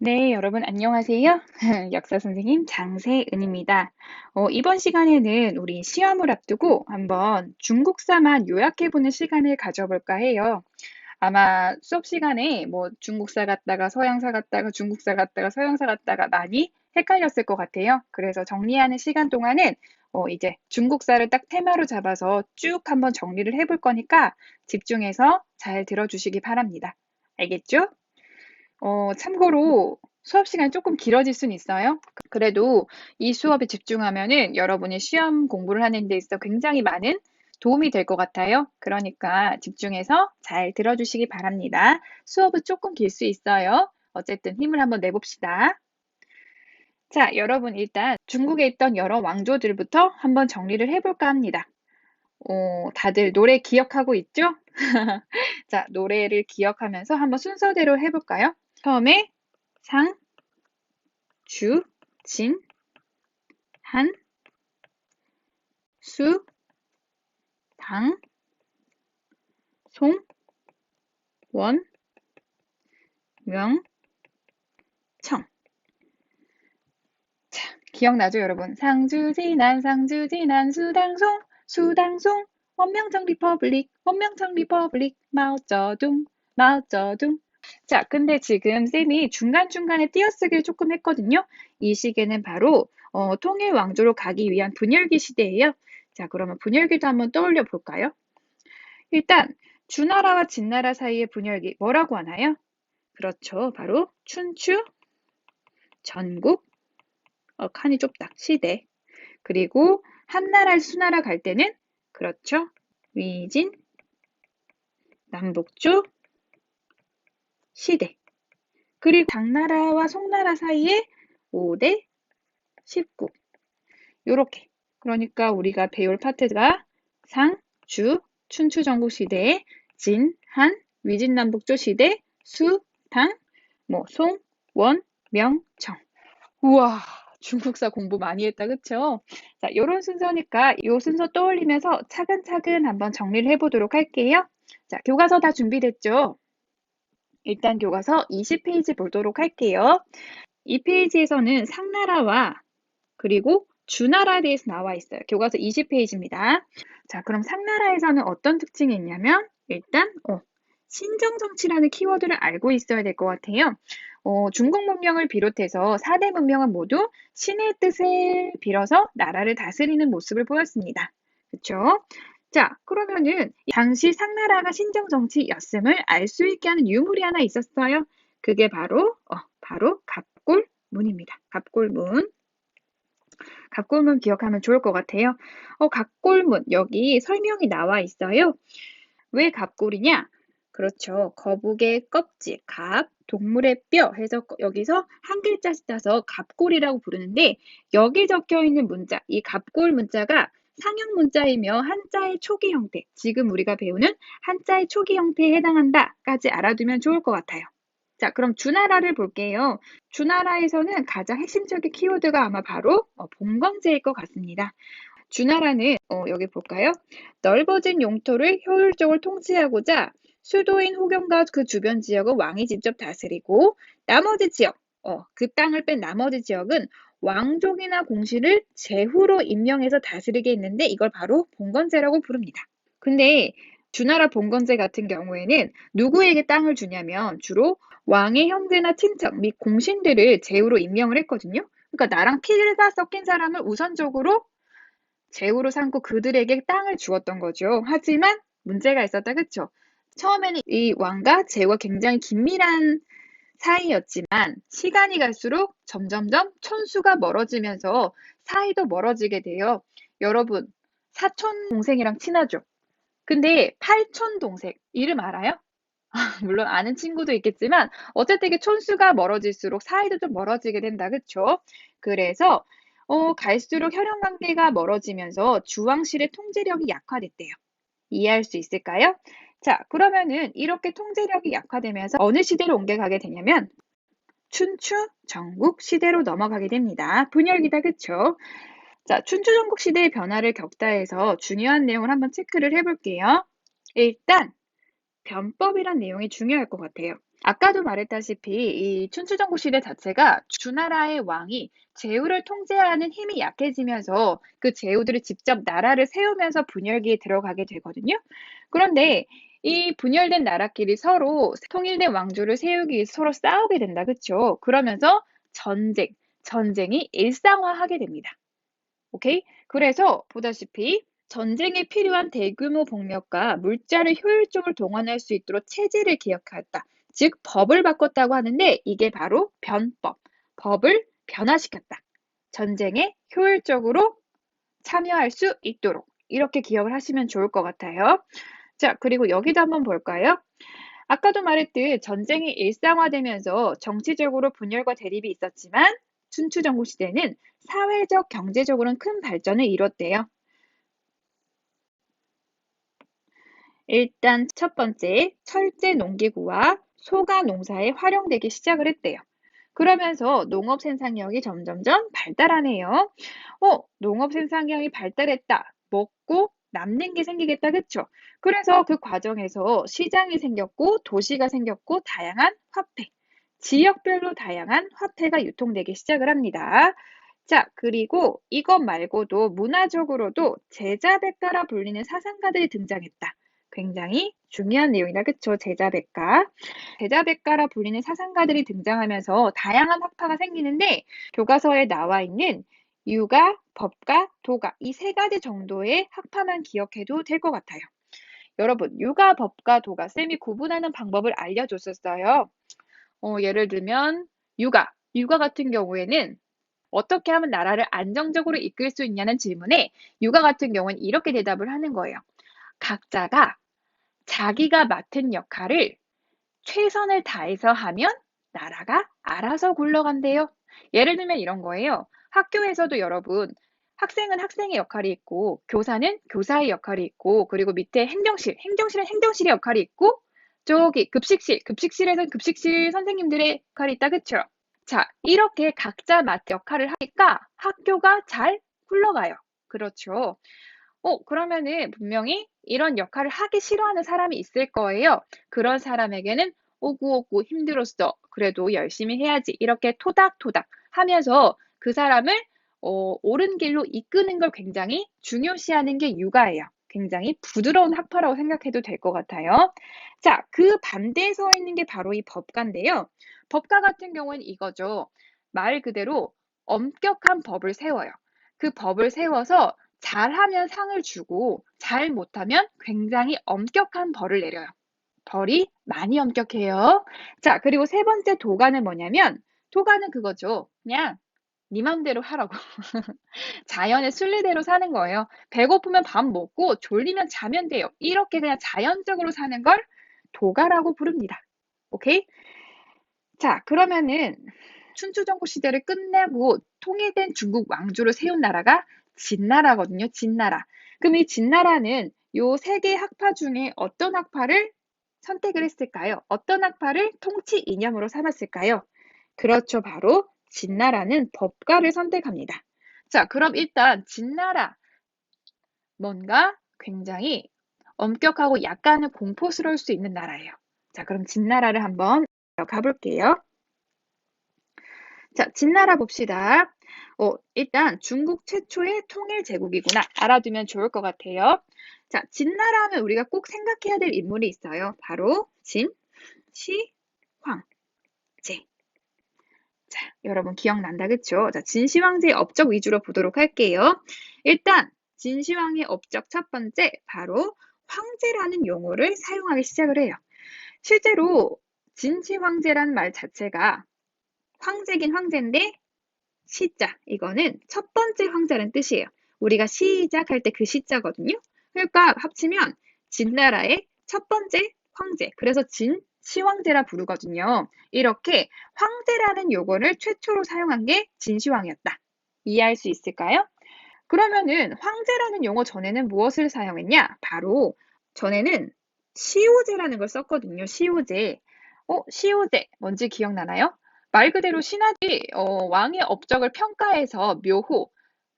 네, 여러분 안녕하세요. 역사 선생님 장세은입니다. 이번 시간에는 우리 시험을 앞두고 한번 중국사만 요약해보는 시간을 가져볼까 해요. 아마 수업 시간에 뭐 중국사 갔다가 서양사 갔다가 중국사 갔다가 서양사 갔다가 많이 헷갈렸을 것 같아요. 그래서 정리하는 시간 동안은 이제 중국사를 딱 테마로 잡아서 쭉 한번 정리를 해볼 거니까 집중해서 잘 들어주시기 바랍니다. 알겠죠? 참고로 수업 시간이 조금 길어질 수는 있어요. 그래도 이 수업에 집중하면은 여러분이 시험 공부를 하는 데 있어 굉장히 많은 도움이 될 것 같아요. 그러니까 집중해서 잘 들어주시기 바랍니다. 수업은 조금 길 수 있어요. 어쨌든 힘을 한번 내봅시다. 자, 여러분 일단 중국에 있던 여러 왕조들부터 한번 정리를 해볼까 합니다. 다들 노래 기억하고 있죠? 자, 노래를 기억하면서 한번 순서대로 해볼까요? 처음에 상, 주, 진, 한, 수, 당, 송, 원, 명, 청. 자, 기억나죠, 여러분? 상주지난, 상주지난, 수당송, 수당송, 원명청 리퍼블릭, 원명청 리퍼블릭, 마오쩌둥, 마오쩌둥. 자, 근데 지금 쌤이 중간중간에 띄어쓰기를 조금 했거든요. 이 시기는 바로 통일 왕조로 가기 위한 분열기 시대예요. 자, 그러면 분열기도 한번 떠올려 볼까요? 일단 주나라와 진나라 사이의 분열기 뭐라고 하나요? 그렇죠. 바로 춘추, 전국, 칸이 좁다. 시대. 그리고 한나라, 수나라 갈 때는 그렇죠. 위진, 남북조, 시대. 그리고 당나라와 송나라 사이에 5대, 19. 요렇게. 그러니까 우리가 배울 파트가 상, 주, 춘추 전국 시대, 진, 한, 위진남북조 시대, 수, 당, 송, 원, 명, 청. 우와, 중국사 공부 많이 했다, 그쵸? 자, 요런 순서니까 요 순서 떠올리면서 차근차근 한번 정리를 해보도록 할게요. 자, 교과서 다 준비됐죠? 일단 교과서 20페이지 보도록 할게요. 이 페이지에서는 상나라와 그리고 주나라에 대해서 나와 있어요. 교과서 20페이지입니다. 자, 그럼 상나라에서는 어떤 특징이 있냐면 일단 신정정치라는 키워드를 알고 있어야 될 것 같아요. 중국 문명을 비롯해서 4대 문명은 모두 신의 뜻을 빌어서 나라를 다스리는 모습을 보였습니다. 그렇죠? 자, 그러면은 당시 상나라가 신정정치였음을 알 수 있게 하는 유물이 하나 있었어요. 그게 바로 갑골문입니다. 갑골문. 갑골문 기억하면 좋을 것 같아요. 갑골문 여기 설명이 나와 있어요. 왜 갑골이냐? 그렇죠. 거북의 껍질, 갑, 동물의 뼈 해서 여기서 한 글자씩 따서 갑골이라고 부르는데 여기 적혀 있는 문자, 이 갑골 문자가 상형 문자이며 한자의 초기 형태, 지금 우리가 배우는 한자의 초기 형태에 해당한다까지 알아두면 좋을 것 같아요. 자, 그럼 주나라를 볼게요. 주나라에서는 가장 핵심적인 키워드가 아마 바로 봉건제일 것 같습니다. 주나라는 여기 볼까요? 넓어진 영토를 효율적으로 통치하고자 수도인 호경과 그 주변 지역은 왕이 직접 다스리고 나머지 지역, 그 땅을 뺀 나머지 지역은 왕족이나 공신을 제후로 임명해서 다스리게 했는데 이걸 바로 봉건제라고 부릅니다. 근데 주나라 봉건제 같은 경우에는 누구에게 땅을 주냐면 주로 왕의 형제나 친척 및 공신들을 제후로 임명을 했거든요. 그러니까 나랑 피가 섞인 사람을 우선적으로 제후로 삼고 그들에게 땅을 주었던 거죠. 하지만 문제가 있었다, 그쵸? 처음에는 이 왕과 제후가 굉장히 긴밀한 사이였지만 시간이 갈수록 점점점 촌수가 멀어지면서 사이도 멀어지게 돼요. 여러분, 사촌 동생이랑 친하죠? 근데 팔촌 동생 이름 알아요? 물론 아는 친구도 있겠지만 어쨌든 이게 촌수가 멀어질수록 사이도 좀 멀어지게 된다. 그쵸? 그래서 갈수록 혈연 관계가 멀어지면서 주왕실의 통제력이 약화됐대요. 이해할 수 있을까요? 자, 그러면은 이렇게 통제력이 약화되면서 어느 시대로 옮겨가게 되냐면 춘추 전국 시대로 넘어가게 됩니다. 분열기다. 그쵸? 자, 춘추 전국 시대의 변화를 겪다 해서 중요한 내용을 한번 체크를 해볼게요. 일단 변법이란 내용이 중요할 것 같아요. 아까도 말했다시피 이 춘추전국 시대 자체가 주나라의 왕이 제후를 통제하는 힘이 약해지면서 그 제후들이 직접 나라를 세우면서 분열기에 들어가게 되거든요. 그런데 이 분열된 나라끼리 서로 통일된 왕조를 세우기 위해서 서로 싸우게 된다. 그쵸? 그러면서 전쟁이 일상화하게 됩니다. 오케이? 그래서 보다시피 전쟁에 필요한 대규모 병력과 물자를 효율적으로 동원할 수 있도록 체제를 개혁하였다. 즉, 법을 바꿨다고 하는데 이게 바로 변법. 법을 변화시켰다. 전쟁에 효율적으로 참여할 수 있도록 이렇게 기억을 하시면 좋을 것 같아요. 자, 그리고 여기도 한번 볼까요? 아까도 말했듯 전쟁이 일상화되면서 정치적으로 분열과 대립이 있었지만 춘추전국 시대는 사회적, 경제적으로는 큰 발전을 이뤘대요. 일단 첫 번째, 철제 농기구와 소가 농사에 활용되기 시작을 했대요. 그러면서 농업 생산력이 점점점 발달하네요. 농업 생산력이 발달했다. 먹고 남는 게 생기겠다. 그쵸? 그래서 그 과정에서 시장이 생겼고 도시가 생겼고 다양한 화폐, 지역별로 다양한 화폐가 유통되기 시작을 합니다. 자, 그리고 이것 말고도 문화적으로도 제자백가라 불리는 사상가들이 등장했다. 굉장히 중요한 내용이다. 그쵸? 제자백가. 제자백가라 불리는 사상가들이 등장하면서 다양한 학파가 생기는데 교과서에 나와 있는 유가, 법가, 도가 이 세 가지 정도의 학파만 기억해도 될 것 같아요. 여러분, 유가, 법가, 도가 쌤이 구분하는 방법을 알려줬었어요. 예를 들면 유가 같은 경우에는 어떻게 하면 나라를 안정적으로 이끌 수 있냐는 질문에 유가 같은 경우는 이렇게 대답을 하는 거예요. 각자가 자기가 맡은 역할을 최선을 다해서 하면 나라가 알아서 굴러간대요. 예를 들면 이런 거예요. 학교에서도 여러분, 학생은 학생의 역할이 있고, 교사는 교사의 역할이 있고, 그리고 밑에 행정실은 행정실의 역할이 있고, 저기 급식실에는 급식실 선생님들의 역할이 있다. 그쵸? 자, 이렇게 각자 맡은 역할을 하니까 학교가 잘 굴러가요. 그렇죠. 그러면은 분명히 이런 역할을 하기 싫어하는 사람이 있을 거예요. 그런 사람에게는 오구오구 힘들었어. 그래도 열심히 해야지. 이렇게 토닥토닥 하면서 그 사람을 옳은 길로 이끄는 걸 굉장히 중요시하는 게 육아예요. 굉장히 부드러운 학파라고 생각해도 될 것 같아요. 자, 그 반대에 서 있는 게 바로 이 법가인데요. 법가 같은 경우는 이거죠. 말 그대로 엄격한 법을 세워요. 그 법을 세워서 잘하면 상을 주고 잘 못하면 굉장히 엄격한 벌을 내려요. 벌이 많이 엄격해요. 자, 그리고 세 번째 도가는 뭐냐면 도가는 그거죠. 그냥 네 맘대로 하라고. 자연의 순리대로 사는 거예요. 배고프면 밥 먹고 졸리면 자면 돼요. 이렇게 그냥 자연적으로 사는 걸 도가라고 부릅니다. 오케이? 자, 그러면은 춘추전국 시대를 끝내고 통일된 중국 왕조를 세운 나라가 진나라거든요. 진나라. 그럼 이 진나라는 요 세 개의 학파 중에 어떤 학파를 선택을 했을까요? 어떤 학파를 통치 이념으로 삼았을까요? 그렇죠. 바로 진나라는 법가를 선택합니다. 자, 그럼 일단 진나라 뭔가 굉장히 엄격하고 약간은 공포스러울 수 있는 나라예요. 자, 그럼 진나라를 한번 가볼게요. 자, 진나라 봅시다. 일단 중국 최초의 통일 제국이구나. 알아두면 좋을 것 같아요. 자, 진나라 하면 우리가 꼭 생각해야 될 인물이 있어요. 바로 진시황제. 자, 여러분 기억난다, 그쵸? 자, 진시황제의 업적 위주로 보도록 할게요. 일단 진시황의 업적 첫 번째, 바로 황제라는 용어를 사용하기 시작을 해요. 실제로 진시황제란 말 자체가 황제긴 황제인데 시자 이거는 첫 번째 황제라는 뜻이에요. 우리가 시작할 때 그 시자거든요. 그러니까 합치면 진나라의 첫 번째 황제. 그래서 진시황제라 부르거든요. 이렇게 황제라는 용어를 최초로 사용한 게 진시황이었다. 이해할 수 있을까요? 그러면은 황제라는 용어 전에는 무엇을 사용했냐? 바로 전에는 시호제라는 걸 썼거든요. 시호제. 시호제 뭔지 기억나나요? 말 그대로 신하들이 왕의 업적을 평가해서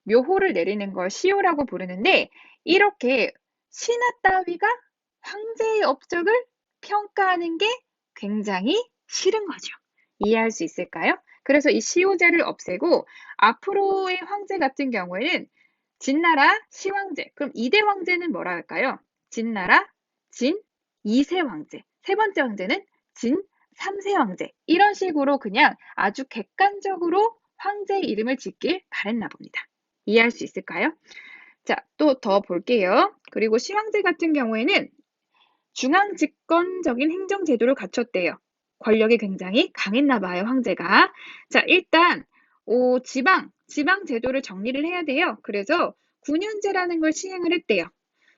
묘호를 내리는 걸 시호라고 부르는데 이렇게 신하 따위가 황제의 업적을 평가하는 게 굉장히 싫은 거죠. 이해할 수 있을까요? 그래서 이 시호제를 없애고 앞으로의 황제 같은 경우에는 진나라 시황제. 그럼 2대 황제는 뭐라 할까요? 진나라 진 2세 황제. 세 번째 황제는 진 3세 황제. 이런 식으로 그냥 아주 객관적으로 황제 이름을 짓길 바랬나 봅니다. 이해할 수 있을까요? 자, 또 더 볼게요. 그리고 시황제 같은 경우에는 중앙 집권적인 행정 제도를 갖췄대요. 권력이 굉장히 강했나 봐요, 황제가. 자, 일단 지방 제도를 정리를 해야 돼요. 그래서 군현제라는 걸 시행을 했대요.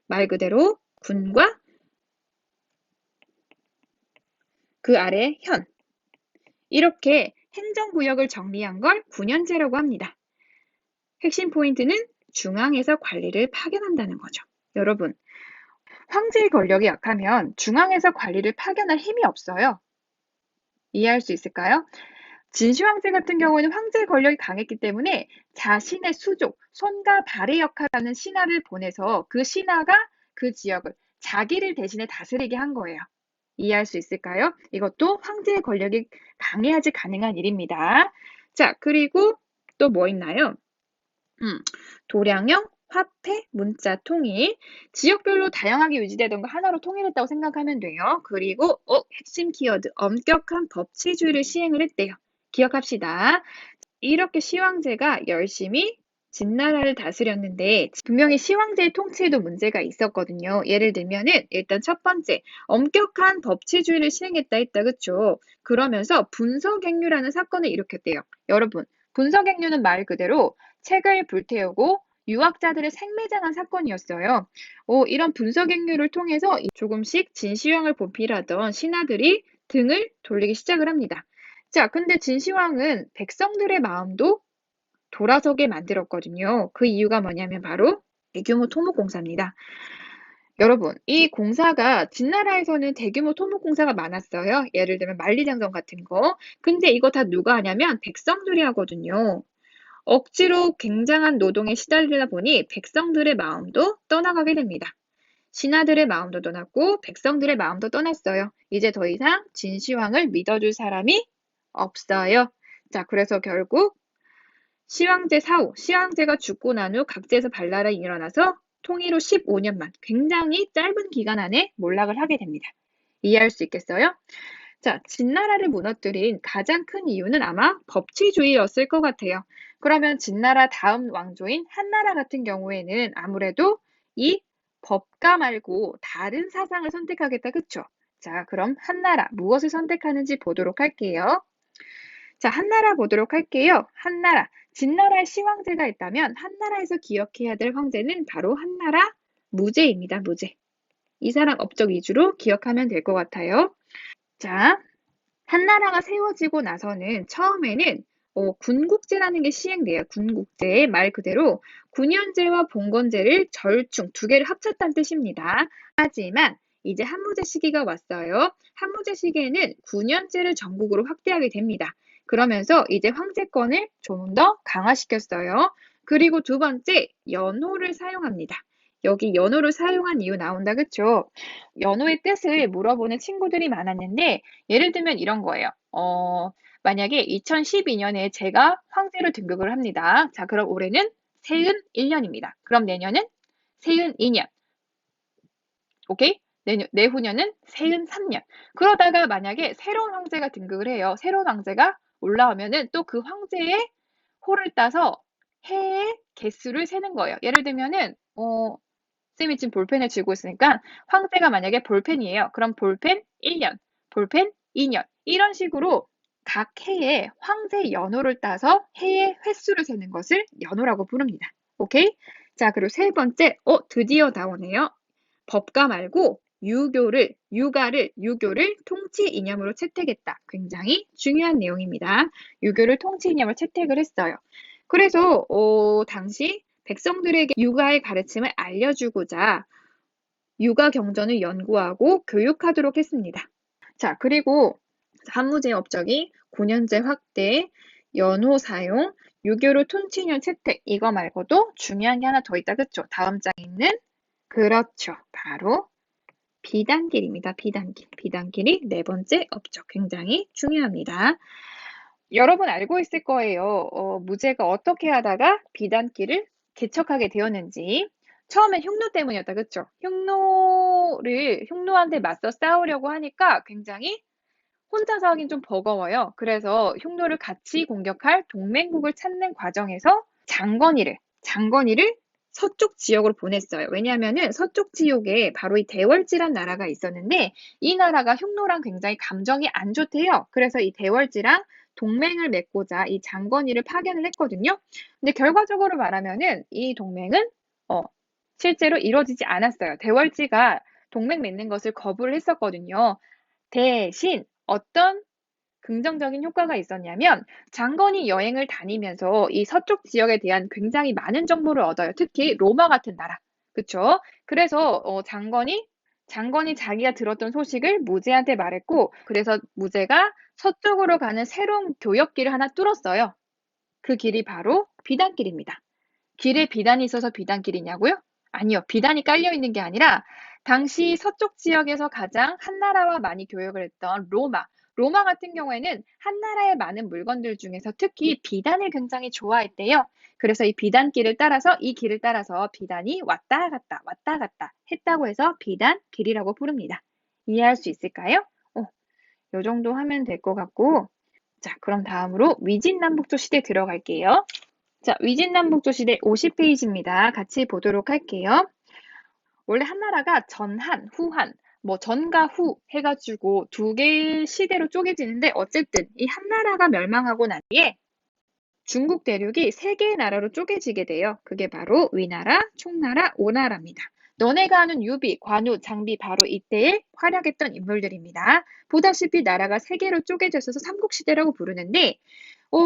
말 그대로 군과 그 아래 현. 이렇게 행정구역을 정리한 걸 군현제라고 합니다. 핵심 포인트는 중앙에서 관리를 파견한다는 거죠. 여러분, 황제의 권력이 약하면 중앙에서 관리를 파견할 힘이 없어요. 이해할 수 있을까요? 진시 황제 같은 경우는 황제의 권력이 강했기 때문에 자신의 수족, 손과 발의 역할하는 신하를 보내서 그 신하가 그 지역을 자기를 대신해 다스리게 한 거예요. 이해할 수 있을까요? 이것도 황제의 권력이 강해야지 가능한 일입니다. 자, 그리고 또 뭐 있나요? 도량형, 화폐, 문자, 통일. 지역별로 다양하게 유지되던 거 하나로 통일했다고 생각하면 돼요. 그리고 핵심 키워드, 엄격한 법치주의를 시행을 했대요. 기억합시다. 이렇게 시황제가 열심히 진나라를 다스렸는데 분명히 시황제의 통치에도 문제가 있었거든요. 예를 들면은 일단 첫 번째, 엄격한 법치주의를 시행했다 했다, 그쵸? 그러면서 분서갱유라는 사건을 일으켰대요. 여러분, 분서갱유는 말 그대로 책을 불태우고 유학자들을 생매장한 사건이었어요. 이런 분서갱유를 통해서 조금씩 진시황을 보필하던 신하들이 등을 돌리기 시작을 합니다. 자, 근데 진시황은 백성들의 마음도 돌아서게 만들었거든요. 그 이유가 뭐냐면 바로 대규모 토목공사입니다. 여러분, 이 공사가 진나라에서는 대규모 토목공사가 많았어요. 예를 들면 만리장성 같은 거. 근데 이거 다 누가 하냐면 백성들이 하거든요. 억지로 굉장한 노동에 시달리다 보니 백성들의 마음도 떠나가게 됩니다. 신하들의 마음도 떠났고 백성들의 마음도 떠났어요. 이제 더 이상 진시황을 믿어줄 사람이 없어요. 자, 그래서 결국 시황제 사후, 시황제가 죽고 난 후 각지에서 반란이 일어나서 통일 후 15년만, 굉장히 짧은 기간 안에 몰락을 하게 됩니다. 이해할 수 있겠어요? 자, 진나라를 무너뜨린 가장 큰 이유는 아마 법치주의였을 것 같아요. 그러면 진나라 다음 왕조인 한나라 같은 경우에는 아무래도 이 법가 말고 다른 사상을 선택하겠다, 그쵸? 자, 그럼 한나라 무엇을 선택하는지 보도록 할게요. 자, 한나라 보도록 할게요. 한나라. 진나라에 시황제가 있다면 한나라에서 기억해야 될 황제는 바로 한나라 무제입니다. 무제. 이 사람 업적 위주로 기억하면 될 것 같아요. 자, 한나라가 세워지고 나서는 처음에는 군국제라는 게 시행돼요. 군국제. 말 그대로 군현제와 봉건제를 절충, 두 개를 합쳤다는 뜻입니다. 하지만 이제 한무제 시기가 왔어요. 한무제 시기에는 군현제를 전국으로 확대하게 됩니다. 그러면서 이제 황제권을 좀 더 강화시켰어요. 그리고 두 번째, 연호를 사용합니다. 여기 연호를 사용한 이유 나온다, 그쵸? 연호의 뜻을 물어보는 친구들이 많았는데 예를 들면 이런 거예요. 만약에 2012년에 제가 황제로 등극을 합니다. 자, 그럼 올해는 세은 1년입니다. 그럼 내년은 세은 2년. 오케이? 내후년은 세은 3년. 그러다가 만약에 새로운 황제가 등극을 해요. 새로운 황제가 올라오면은 또 그 황제의 호를 따서 해의 개수를 세는 거예요. 예를 들면은, 쌤이 지금 볼펜을 쥐고 있으니까 황제가 만약에 볼펜이에요. 그럼 볼펜 1년, 볼펜 2년. 이런 식으로 각 해에 황제 연호를 따서 해의 횟수를 세는 것을 연호라고 부릅니다. 오케이? 자, 그리고 세 번째, 드디어 나오네요. 법가 말고 유교를 통치 이념으로 채택했다. 굉장히 중요한 내용입니다. 유교를 통치 이념으로 채택을 했어요. 그래서 당시 백성들에게 육아의 가르침을 알려주고자 육아 경전을 연구하고 교육하도록 했습니다. 자, 그리고 한무제 업적이 9년제 확대, 연호 사용, 유교로 통치년 채택 이거 말고도 중요한 게 하나 더 있다. 그쵸? 다음 장에 있는 그렇죠. 바로 비단길입니다. 비단길. 비단길이 네 번째 업적. 굉장히 중요합니다. 여러분 알고 있을 거예요. 무제가 어떻게 하다가 비단길을 개척하게 되었는지. 처음엔 흉노 때문이었다. 그쵸? 흉노한테 맞서 싸우려고 하니까 굉장히 혼자서 하긴 좀 버거워요. 그래서 흉노를 같이 공격할 동맹국을 찾는 과정에서 장건이를 서쪽 지역으로 보냈어요. 왜냐하면은 서쪽 지역에 바로 이 대월지란 나라가 있었는데 이 나라가 흉노랑 굉장히 감정이 안 좋대요. 그래서 이 대월지랑 동맹을 맺고자 이 장건이를 파견을 했거든요. 근데 결과적으로 말하면은 이 동맹은 실제로 이루어지지 않았어요. 대월지가 동맹 맺는 것을 거부를 했었거든요. 대신 어떤 긍정적인 효과가 있었냐면 장건이 여행을 다니면서 이 서쪽 지역에 대한 굉장히 많은 정보를 얻어요. 특히 로마 같은 나라. 그쵸? 그래서 장건이 자기가 들었던 소식을 무제한테 말했고 그래서 무제가 서쪽으로 가는 새로운 교역길을 하나 뚫었어요. 그 길이 바로 비단길입니다. 길에 비단이 있어서 비단길이냐고요? 아니요. 비단이 깔려 있는 게 아니라 당시 서쪽 지역에서 가장 한나라와 많이 교역을 했던 로마 같은 경우에는 한나라의 많은 물건들 중에서 특히 비단을 굉장히 좋아했대요. 그래서 이 길을 따라서 비단이 왔다 갔다 했다고 해서 비단길이라고 부릅니다. 이해할 수 있을까요? 요 정도 하면 될 것 같고, 자, 그럼 다음으로 위진남북조 시대 들어갈게요. 자, 위진남북조 시대 50페이지입니다. 같이 보도록 할게요. 원래 한나라가 전한, 후한, 전과 후 해가지고 두 개의 시대로 쪼개지는데 어쨌든 이 한나라가 멸망하고 난 뒤에 중국 대륙이 세 개의 나라로 쪼개지게 돼요. 그게 바로 위나라, 총나라, 오나라입니다. 너네가 아는 유비, 관우, 장비 바로 이때에 활약했던 인물들입니다. 보다시피 나라가 세 개로 쪼개져 있어서 삼국시대라고 부르는데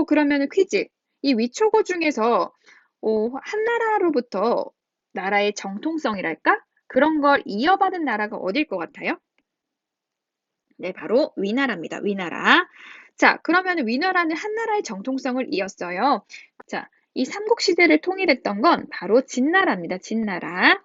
그러면 퀴즈. 이 위초고 중에서 한나라로부터 나라의 정통성이랄까? 그런 걸 이어받은 나라가 어딜 것 같아요? 네, 바로 위나라입니다. 위나라. 자, 그러면 위나라는 한나라의 정통성을 이었어요. 자, 이 삼국시대를 통일했던 건 바로 진나라입니다. 진나라.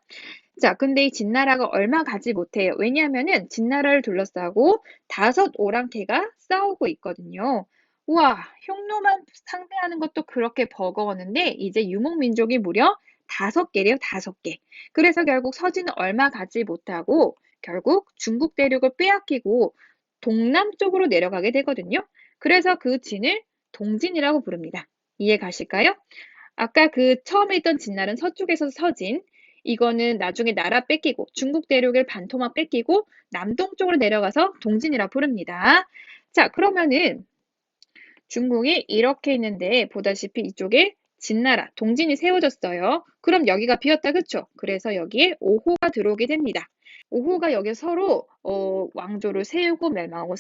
자, 근데 이 진나라가 얼마 가지 못해요. 왜냐하면은 진나라를 둘러싸고 5 오랑캐가 싸우고 있거든요. 우와, 흉노만 상대하는 것도 그렇게 버거웠는데 이제 유목민족이 무려 5개래요. 5개. 그래서 결국 서진은 얼마 가지 못하고 결국 중국 대륙을 빼앗기고 동남쪽으로 내려가게 되거든요. 그래서 그 진을 동진이라고 부릅니다. 이해 가실까요? 아까 그 처음에 있던 진날은 서쪽에서 서진, 이거는 나중에 나라 뺏기고 중국 대륙을 반토막 뺏기고 남동쪽으로 내려가서 동진이라 부릅니다. 자, 그러면은 중국이 이렇게 있는데 보다시피 이쪽에 진나라, 동진이 세워졌어요. 그럼 여기가 비었다, 그쵸? 그래서 여기에 오호가 들어오게 됩니다. 오호가 여기 서로 왕조를 세우고 멸망하고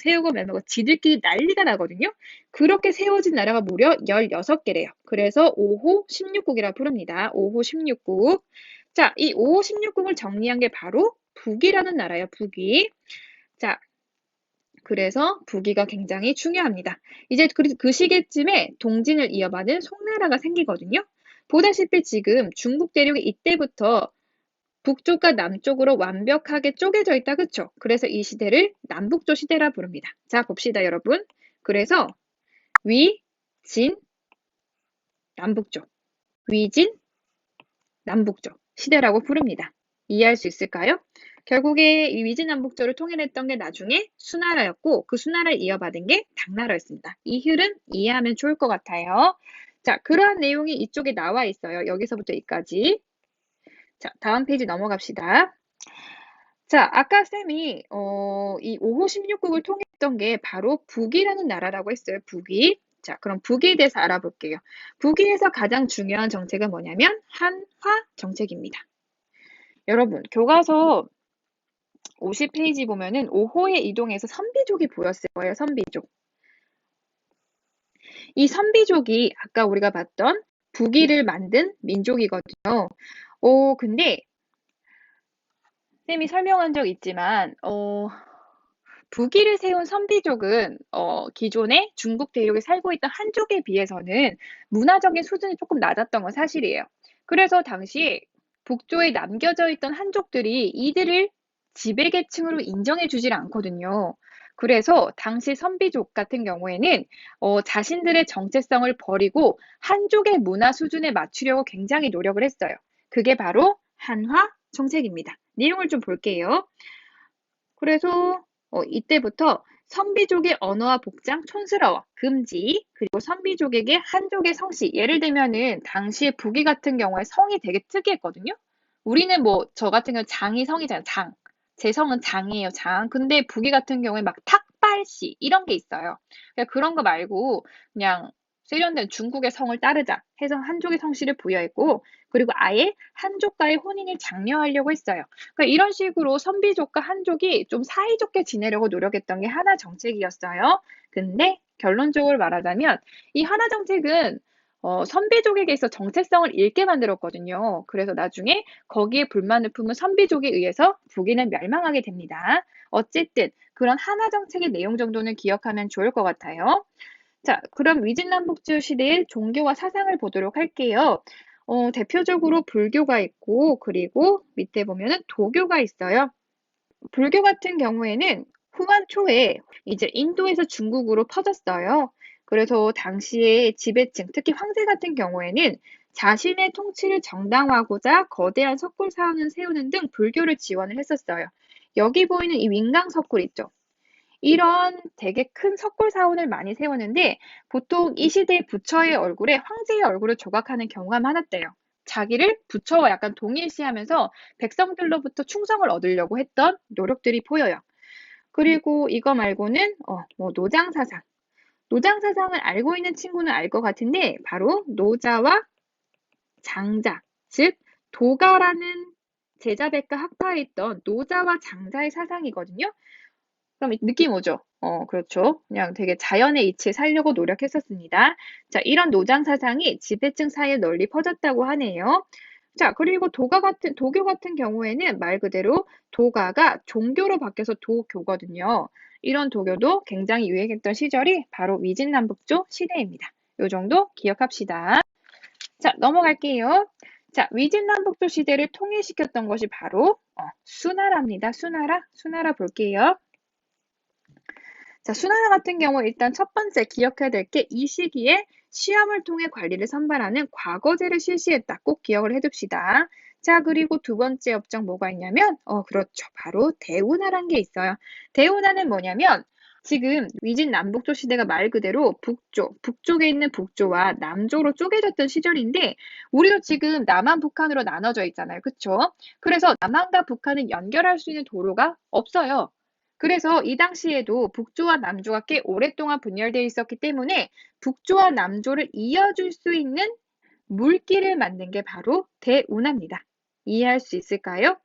지들끼리 난리가 나거든요. 그렇게 세워진 나라가 무려 16개래요. 그래서 오호 16국이라 부릅니다. 오호 16국. 자, 이 오호 16국을 정리한 게 바로 북이라는 나라예요. 북이. 자, 그래서 북위가 굉장히 중요합니다. 이제 그 시기쯤에 동진을 이어받은 송나라가 생기거든요. 보다시피 지금 중국 대륙이 이때부터 북쪽과 남쪽으로 완벽하게 쪼개져 있다, 그쵸? 그래서 이 시대를 남북조 시대라 부릅니다. 자, 봅시다, 여러분. 그래서 위, 진, 남북조. 위진, 남북조 시대라고 부릅니다. 이해할 수 있을까요? 결국에 이 위진남북조를 통일했던 게 나중에 수나라였고 그 수나라를 이어받은 게 당나라였습니다. 이 흐름 이해하면 좋을 것 같아요. 자, 그러한 내용이 이쪽에 나와 있어요. 여기서부터 여기까지. 자, 다음 페이지 넘어갑시다. 자, 아까 쌤이 이 5호 16국을 통일했던 게 바로 북이라는 나라라고 했어요. 북이. 자, 그럼 북에 대해서 알아볼게요. 북위에서 가장 중요한 정책은 뭐냐면 한화 정책입니다. 여러분, 교과서 50페이지 보면은 5호에 이동해서 선비족이 보였을 거예요. 선비족. 이 선비족이 아까 우리가 봤던 북위를 만든 민족이거든요. 근데 쌤이 설명한 적 있지만 북위를 세운 선비족은 기존에 중국 대륙에 살고 있던 한족에 비해서는 문화적인 수준이 조금 낮았던 건 사실이에요. 그래서 당시 북조에 남겨져 있던 한족들이 이들을 지배계층으로 인정해주질 않거든요. 그래서 당시 선비족 같은 경우에는 자신들의 정체성을 버리고 한족의 문화 수준에 맞추려고 굉장히 노력을 했어요. 그게 바로 한화 정책입니다. 내용을 좀 볼게요. 그래서 이때부터 선비족의 언어와 복장 촌스러워 금지, 그리고 선비족에게 한족의 성씨, 예를 들면은 당시에 북위 같은 경우에 성이 되게 특이했거든요. 우리는 뭐 저 같은 경우 장이 성이잖아요. 장. 제 성은 장이에요. 장. 근데 북위 같은 경우에 막 탁발씨 이런 게 있어요. 그러니까 그런 거 말고 그냥 세련된 중국의 성을 따르자 해서 한족의 성씨를 부여했고, 그리고 아예 한족과의 혼인을 장려하려고 했어요. 그러니까 이런 식으로 선비족과 한족이 좀 사이좋게 지내려고 노력했던 게 하나 정책이었어요. 근데 결론적으로 말하자면 이 하나 정책은 선비족에게 있어 정체성을 잃게 만들었거든요. 그래서 나중에 거기에 불만을 품은 선비족에 의해서 북위는 멸망하게 됩니다. 어쨌든 그런 하나 정책의 내용 정도는 기억하면 좋을 것 같아요. 자, 그럼 위진남북조 시대의 종교와 사상을 보도록 할게요. 대표적으로 불교가 있고, 그리고 밑에 보면은 도교가 있어요. 불교 같은 경우에는 후한 초에 이제 인도에서 중국으로 퍼졌어요. 그래서 당시에 지배층, 특히 황제 같은 경우에는 자신의 통치를 정당화하고자 거대한 석굴 사원을 세우는 등 불교를 지원을 했었어요. 여기 보이는 이 윙강 석굴 있죠? 이런 되게 큰 석굴 사원을 많이 세우는데 보통 이 시대의 부처의 얼굴에 황제의 얼굴을 조각하는 경우가 많았대요. 자기를 부처와 약간 동일시하면서 백성들로부터 충성을 얻으려고 했던 노력들이 보여요. 그리고 이거 말고는 뭐 노장사상. 노장사상을 알고 있는 친구는 알 것 같은데 바로 노자와 장자, 즉 도가라는 제자백과 학파에 있던 노자와 장자의 사상이거든요. 그럼 느낌 오죠? 그렇죠. 그냥 되게 자연의 이치에 살려고 노력했었습니다. 자, 이런 노장 사상이 지배층 사이에 널리 퍼졌다고 하네요. 자, 그리고 도교 같은 경우에는 말 그대로 도가가 종교로 바뀌어서 도교거든요. 이런 도교도 굉장히 유행했던 시절이 바로 위진남북조 시대입니다. 요 정도 기억합시다. 자, 넘어갈게요. 자, 위진남북조 시대를 통일시켰던 것이 바로 수나라입니다. 수나라 볼게요. 자, 수나라 같은 경우 일단 첫 번째 기억해야 될 게 이 시기에 시험을 통해 관리를 선발하는 과거제를 실시했다. 꼭 기억을 해둡시다. 자, 그리고 두 번째 업적 뭐가 있냐면, 그렇죠. 바로 대운하란 게 있어요. 대운하는 뭐냐면, 지금 위진 남북조 시대가 말 그대로 북쪽에 있는 북조와 남조로 쪼개졌던 시절인데, 우리도 지금 남한, 북한으로 나눠져 있잖아요. 그쵸? 그래서 남한과 북한을 연결할 수 있는 도로가 없어요. 그래서 이 당시에도 북조와 남조가 꽤 오랫동안 분열되어 있었기 때문에 북조와 남조를 이어줄 수 있는 물길을 만든 게 바로 대운하입니다. 이해할 수 있을까요?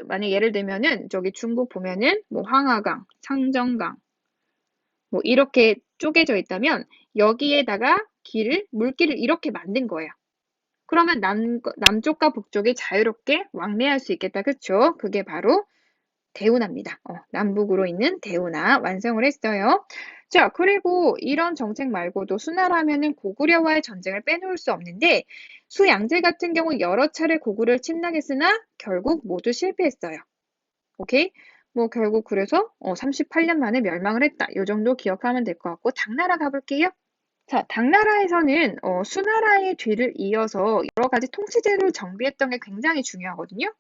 만약 예를 들면은 저기 중국 보면은 뭐 황하강, 창정강 뭐 이렇게 쪼개져 있다면 여기에다가 물길을 이렇게 만든 거예요. 그러면 남쪽과 북쪽이 자유롭게 왕래할 수 있겠다. 그쵸? 그게 바로 대운하입니다. 남북으로 있는 대운하 완성을 했어요. 자, 그리고 이런 정책 말고도 수나라면은 고구려와의 전쟁을 빼놓을 수 없는데 수양제 같은 경우 여러 차례 고구려를 침략했으나 결국 모두 실패했어요. 오케이? 뭐 결국 그래서 38년 만에 멸망을 했다. 이 정도 기억하면 될 것 같고 당나라 가볼게요. 자, 당나라에서는 수나라의 뒤를 이어서 여러 가지 통치제도를 정비했던 게 굉장히 중요하거든요.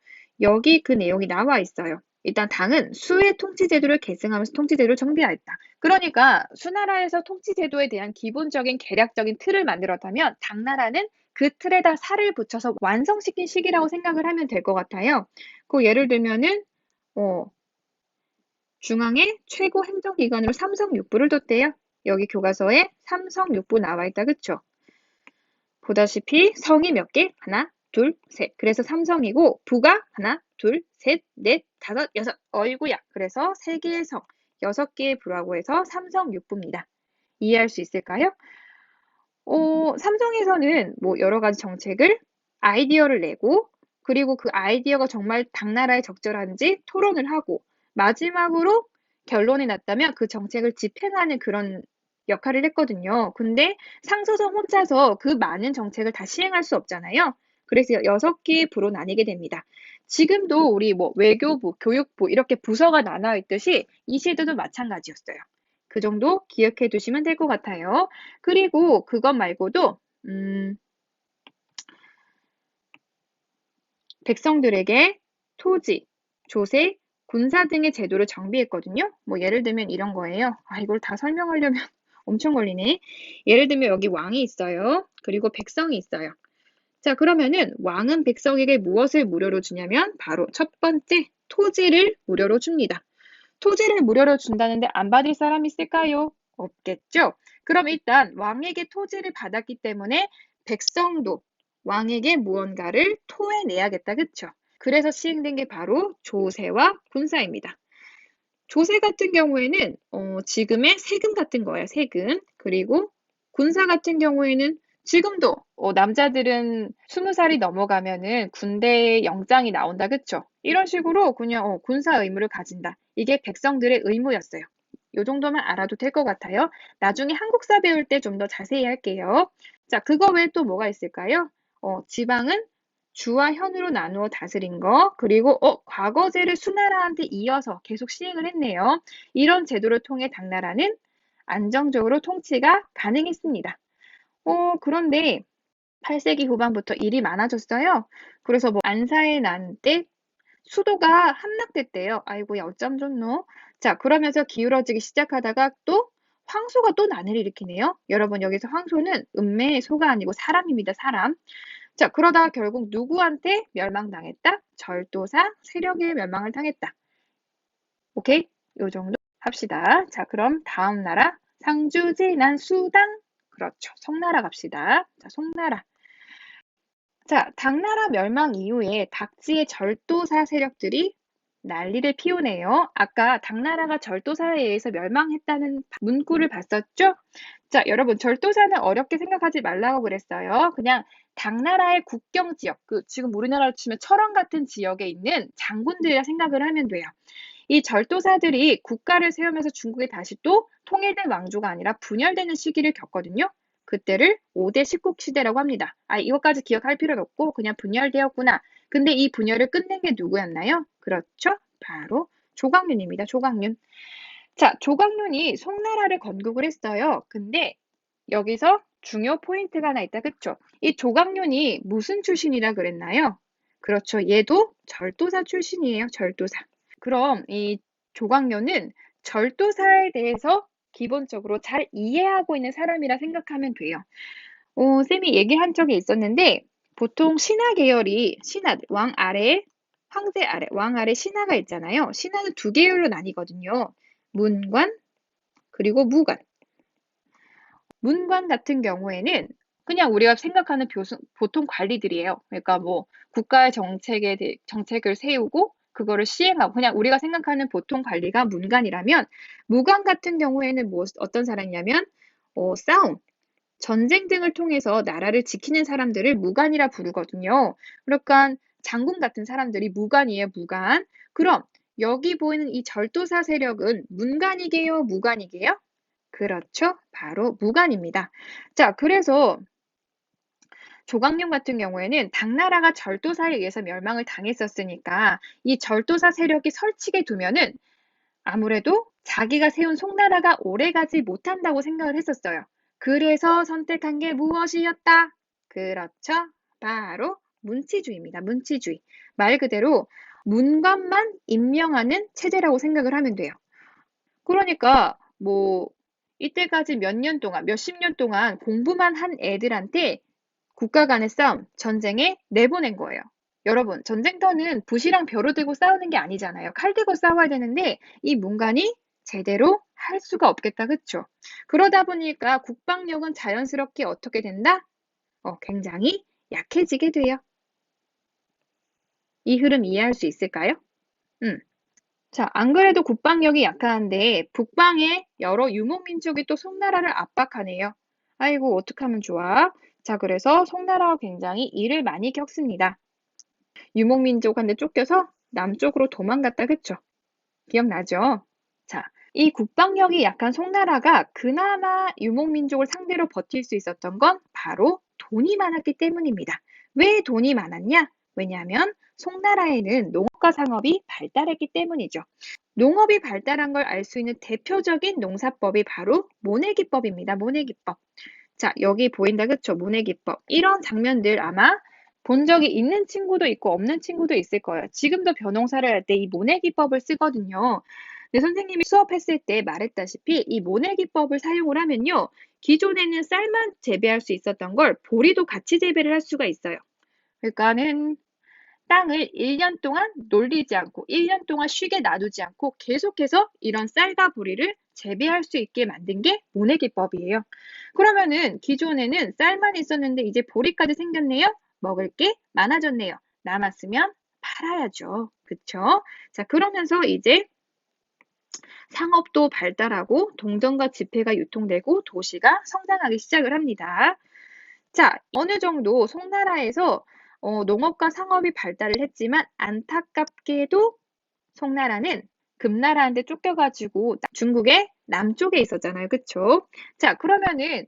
여기 그 내용이 나와 있어요. 일단 당은 수의 통치제도를 계승하면서 통치제도를 정비하였다. 그러니까 수나라에서 통치제도에 대한 기본적인 계략적인 틀을 만들었다면 당나라는 그 틀에다 살을 붙여서 완성시킨 시기라고 생각을 하면 될 것 같아요. 그 예를 들면은 중앙에 최고 행정기관으로 삼성육부를 뒀대요. 여기 교과서에 삼성육부 나와 있다. 그쵸? 보다시피 성이 몇 개? 하나, 둘, 셋. 그래서 삼성이고 부가 하나, 둘, 셋, 넷, 다섯, 여섯. 어이구야. 그래서 3개의 성, 6개의 부라고 해서 삼성육부입니다. 이해할 수 있을까요? 삼성에서는 뭐 여러 가지 정책을 아이디어를 내고 그리고 그 아이디어가 정말 당나라에 적절한지 토론을 하고 마지막으로 결론이 났다면 그 정책을 집행하는 그런 역할을 했거든요. 근데 상소성 혼자서 그 많은 정책을 다 시행할 수 없잖아요. 그래서 6개의 부로 나뉘게 됩니다. 지금도 우리 뭐 외교부, 교육부 이렇게 부서가 나눠 있듯이 이 시대도 마찬가지였어요. 그 정도 기억해 두시면 될 것 같아요. 그리고 그것 말고도 백성들에게 토지, 조세, 군사 등의 제도를 정비했거든요. 뭐 예를 들면 이런 거예요. 이걸 다 설명하려면 엄청 걸리네. 예를 들면 여기 왕이 있어요. 그리고 백성이 있어요. 자, 그러면은 왕은 백성에게 무엇을 무료로 주냐면 바로 첫 번째 토지를 무료로 줍니다. 토지를 무료로 준다는데 안 받을 사람이 있을까요? 없겠죠? 그럼 일단 왕에게 토지를 받았기 때문에 백성도 왕에게 무언가를 토해내야겠다. 그쵸? 그래서 시행된 게 바로 조세와 군사입니다. 조세 같은 경우에는 지금의 세금 같은 거예요. 세금. 그리고 군사 같은 경우에는 지금도 남자들은 20살이 넘어가면은 군대 영장이 나온다. 그쵸? 이런 식으로 그냥 군사 의무를 가진다. 이게 백성들의 의무였어요. 요 정도만 알아도 될 것 같아요. 나중에 한국사 배울 때 좀 더 자세히 할게요. 자, 그거 외에 또 뭐가 있을까요? 지방은 주와 현으로 나누어 다스린 거, 그리고 과거제를 수나라한테 이어서 계속 시행을 했네요. 이런 제도를 통해 당나라는 안정적으로 통치가 가능했습니다. 그런데 8세기 후반부터 일이 많아졌어요. 그래서 뭐 안사에 난 때 수도가 함락됐대요. 아이고야 어쩜 좋노. 자, 그러면서 기울어지기 시작하다가 또 황소가 또 난을 일으키네요. 여러분 여기서 황소는 음매의 소가 아니고 사람입니다. 사람. 자, 그러다가 결국 누구한테 멸망당했다? 절도사 세력의 멸망을 당했다. 오케이? 요 정도 합시다. 자, 그럼 다음 나라 상주진안 수당. 그렇죠. 송나라 갑시다. 자, 송나라. 자, 당나라 멸망 이후에 각지의 절도사 세력들이 난리를 피우네요. 아까 당나라가 절도사에 의해서 멸망했다는 문구를 봤었죠? 자, 여러분, 절도사는 어렵게 생각하지 말라고 그랬어요. 그냥 당나라의 국경 지역, 지금 우리나라로 치면 철원 같은 지역에 있는 장군들이라 생각을 하면 돼요. 이 절도사들이 국가를 세우면서 중국에 다시 또 통일된 왕조가 아니라 분열되는 시기를 겪거든요. 그때를 5대 십국 시대라고 합니다. 이것까지 기억할 필요는 없고 그냥 분열되었구나. 근데 이 분열을 끝낸 게 누구였나요? 그렇죠. 바로 조광윤입니다. 조광윤. 자, 조광윤이 송나라를 건국을 했어요. 근데 여기서 중요 포인트가 하나 있다. 그쵸? 이 조광윤이 무슨 출신이라 그랬나요? 그렇죠. 얘도 절도사 출신이에요. 절도사. 그럼 이 조광료는 절도사에 대해서 기본적으로 잘 이해하고 있는 사람이라 생각하면 돼요. 쌤이 얘기한 적이 있었는데 보통 신하 계열이 왕 아래 황제 아래 왕 아래 신하가 있잖아요. 신하는 두 계열로 나뉘거든요. 문관 그리고 무관. 문관 같은 경우에는 그냥 우리가 생각하는 보통 관리들이에요. 그러니까 뭐 국가의 정책을 세우고 그거를 시행하고 그냥 우리가 생각하는 보통 관리가 문관이라면 무관 같은 경우에는 어떤 사람이냐면 싸움, 전쟁 등을 통해서 나라를 지키는 사람들을 무관이라 부르거든요. 그러니까 장군 같은 사람들이 무관이에요, 무관. 그럼 여기 보이는 이 절도사 세력은 문관이게요, 무관이게요? 그렇죠. 바로 무관입니다. 자, 그래서 조광룡 같은 경우에는 당나라가 절도사에 의해서 멸망을 당했었으니까 이 절도사 세력이 설치게 두면은 아무래도 자기가 세운 송나라가 오래가지 못한다고 생각을 했었어요. 그래서 선택한 게 무엇이었다? 그렇죠. 바로 문치주의입니다. 문치주의. 말 그대로 문관만 임명하는 체제라고 생각을 하면 돼요. 그러니까 뭐 이때까지 몇 년 동안, 몇십 년 동안 공부만 한 애들한테 국가 간의 싸움, 전쟁에 내보낸 거예요. 여러분, 전쟁터는 붓이랑 벼루 들고 싸우는 게 아니잖아요. 칼 들고 싸워야 되는데 이 문관이 제대로 할 수가 없겠다. 그쵸? 그러다 보니까 국방력은 자연스럽게 어떻게 된다? 굉장히 약해지게 돼요. 이 흐름 이해할 수 있을까요? 자, 안 그래도 국방력이 약한데 북방의 여러 유목민족이 또 송나라를 압박하네요. 아이고, 어떡하면 좋아? 자, 그래서 송나라가 굉장히 일을 많이 겪습니다. 유목민족한테 쫓겨서 남쪽으로 도망갔다, 그쵸? 기억나죠? 자, 이 국방력이 약한 송나라가 그나마 유목민족을 상대로 버틸 수 있었던 건 바로 돈이 많았기 때문입니다. 왜 돈이 많았냐? 왜냐하면 송나라에는 농업과 상업이 발달했기 때문이죠. 농업이 발달한 걸 알 수 있는 대표적인 농사법이 바로 모내기법입니다. 모내기법. 자, 여기 보인다, 그쵸? 모내기법. 이런 장면들 아마 본 적이 있는 친구도 있고 없는 친구도 있을 거예요. 지금도 벼농사를 할 때 이 모내기법을 쓰거든요. 네, 선생님이 수업했을 때 말했다시피 이 모내기법을 사용을 하면요. 기존에는 쌀만 재배할 수 있었던 걸 보리도 같이 재배를 할 수가 있어요. 그러니까는 땅을 1년 동안 놀리지 않고 1년 동안 쉬게 놔두지 않고 계속해서 이런 쌀과 보리를 재배할 수 있게 만든 게 모내기법이에요. 그러면은 기존에는 쌀만 있었는데 이제 보리까지 생겼네요. 먹을 게 많아졌네요. 남았으면 팔아야죠. 그쵸? 자, 그러면서 이제 상업도 발달하고 동전과 지폐가 유통되고 도시가 성장하기 시작을 합니다. 자, 어느 정도 송나라에서 농업과 상업이 발달을 했지만 안타깝게도 송나라는 금나라한테 쫓겨가지고 중국의 남쪽에 있었잖아요. 그쵸? 자, 그러면은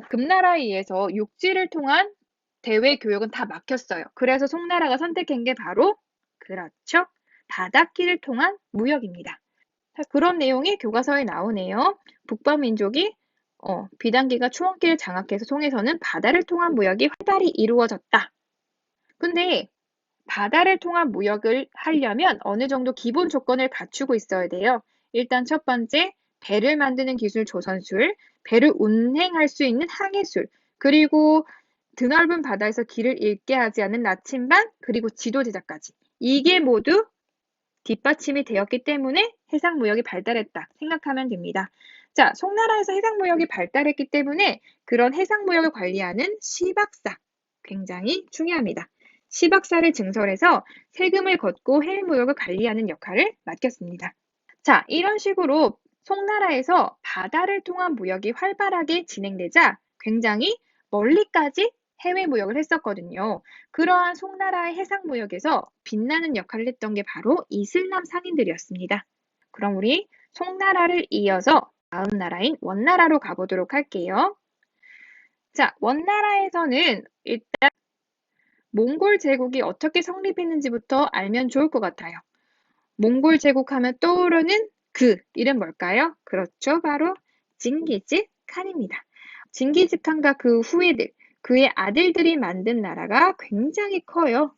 금나라에 의해서 육지를 통한 대외 교역은 다 막혔어요. 그래서 송나라가 선택한 게 바로 그렇죠. 바닷길을 통한 무역입니다. 자, 그런 내용이 교과서에 나오네요. 북방민족이 비단기가 추원길을 장악해서 송에서는 바다를 통한 무역이 활발히 이루어졌다. 근데 바다를 통한 무역을 하려면 어느 정도 기본 조건을 갖추고 있어야 돼요. 일단 첫 번째, 배를 만드는 기술 조선술, 배를 운행할 수 있는 항해술, 그리고 드넓은 바다에서 길을 잃게 하지 않는 나침반, 그리고 지도 제작까지. 이게 모두 뒷받침이 되었기 때문에 해상무역이 발달했다 생각하면 됩니다. 자, 송나라에서 해상무역이 발달했기 때문에 그런 해상무역을 관리하는 시박사 굉장히 중요합니다. 시박사를 증설해서 세금을 걷고 해외무역을 관리하는 역할을 맡겼습니다. 자, 이런 식으로 송나라에서 바다를 통한 무역이 활발하게 진행되자 굉장히 멀리까지 해외 무역을 했었거든요. 그러한 송나라의 해상 무역에서 빛나는 역할을 했던 게 바로 이슬람 상인들이었습니다. 그럼 우리 송나라를 이어서 다음 나라인 원나라로 가보도록 할게요. 자, 원나라에서는 일단 몽골 제국이 어떻게 성립했는지부터 알면 좋을 것 같아요. 몽골 제국하면 떠오르는 그 이름 뭘까요? 그렇죠. 바로 징기즈 칸입니다. 징기즈 칸과 그 후예들, 그의 아들들이 만든 나라가 굉장히 커요.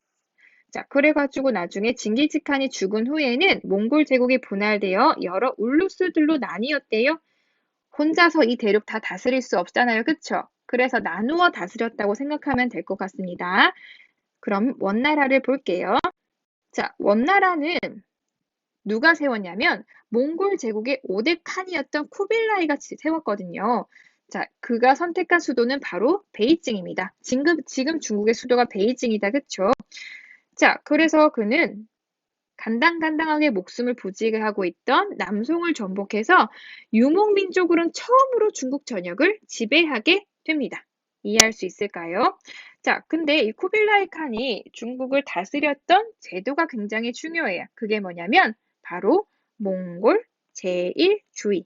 자, 그래가지고 나중에 징기즈 칸이 죽은 후에는 몽골 제국이 분할되어 여러 울루스들로 나뉘었대요. 혼자서 이 대륙 다 다스릴 수 없잖아요. 그쵸? 그래서 나누어 다스렸다고 생각하면 될 것 같습니다. 그럼 원나라를 볼게요. 자, 원나라는 누가 세웠냐면 몽골 제국의 5대 칸이었던 쿠빌라이가 세웠거든요. 자, 그가 선택한 수도는 바로 베이징입니다. 지금 중국의 수도가 베이징이다. 그쵸? 자, 그래서 그는 간당간당하게 목숨을 부지하고 있던 남송을 정복해서 유목민족으로는 처음으로 중국 전역을 지배하게 됩니다. 이해할 수 있을까요? 자, 근데 이 쿠빌라이 칸이 중국을 다스렸던 제도가 굉장히 중요해요. 그게 뭐냐면 바로 몽골 제1주의.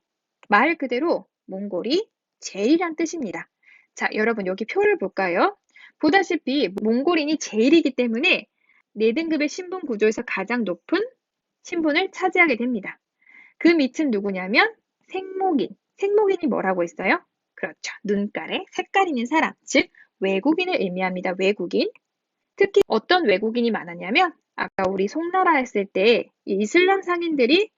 말 그대로 몽골이 제일이란 뜻입니다. 자, 여러분 여기 표를 볼까요? 보다시피 몽골인이 제일이기 때문에 4등급의 신분 구조에서 가장 높은 신분을 차지하게 됩니다. 그 밑은 누구냐면 생목인. 생목인이 뭐라고 했어요? 그렇죠. 눈깔에 색깔 있는 사람, 즉 외국인을 의미합니다. 외국인. 특히 어떤 외국인이 많았냐면 아까 우리 송나라 했을 때 이슬람 상인들이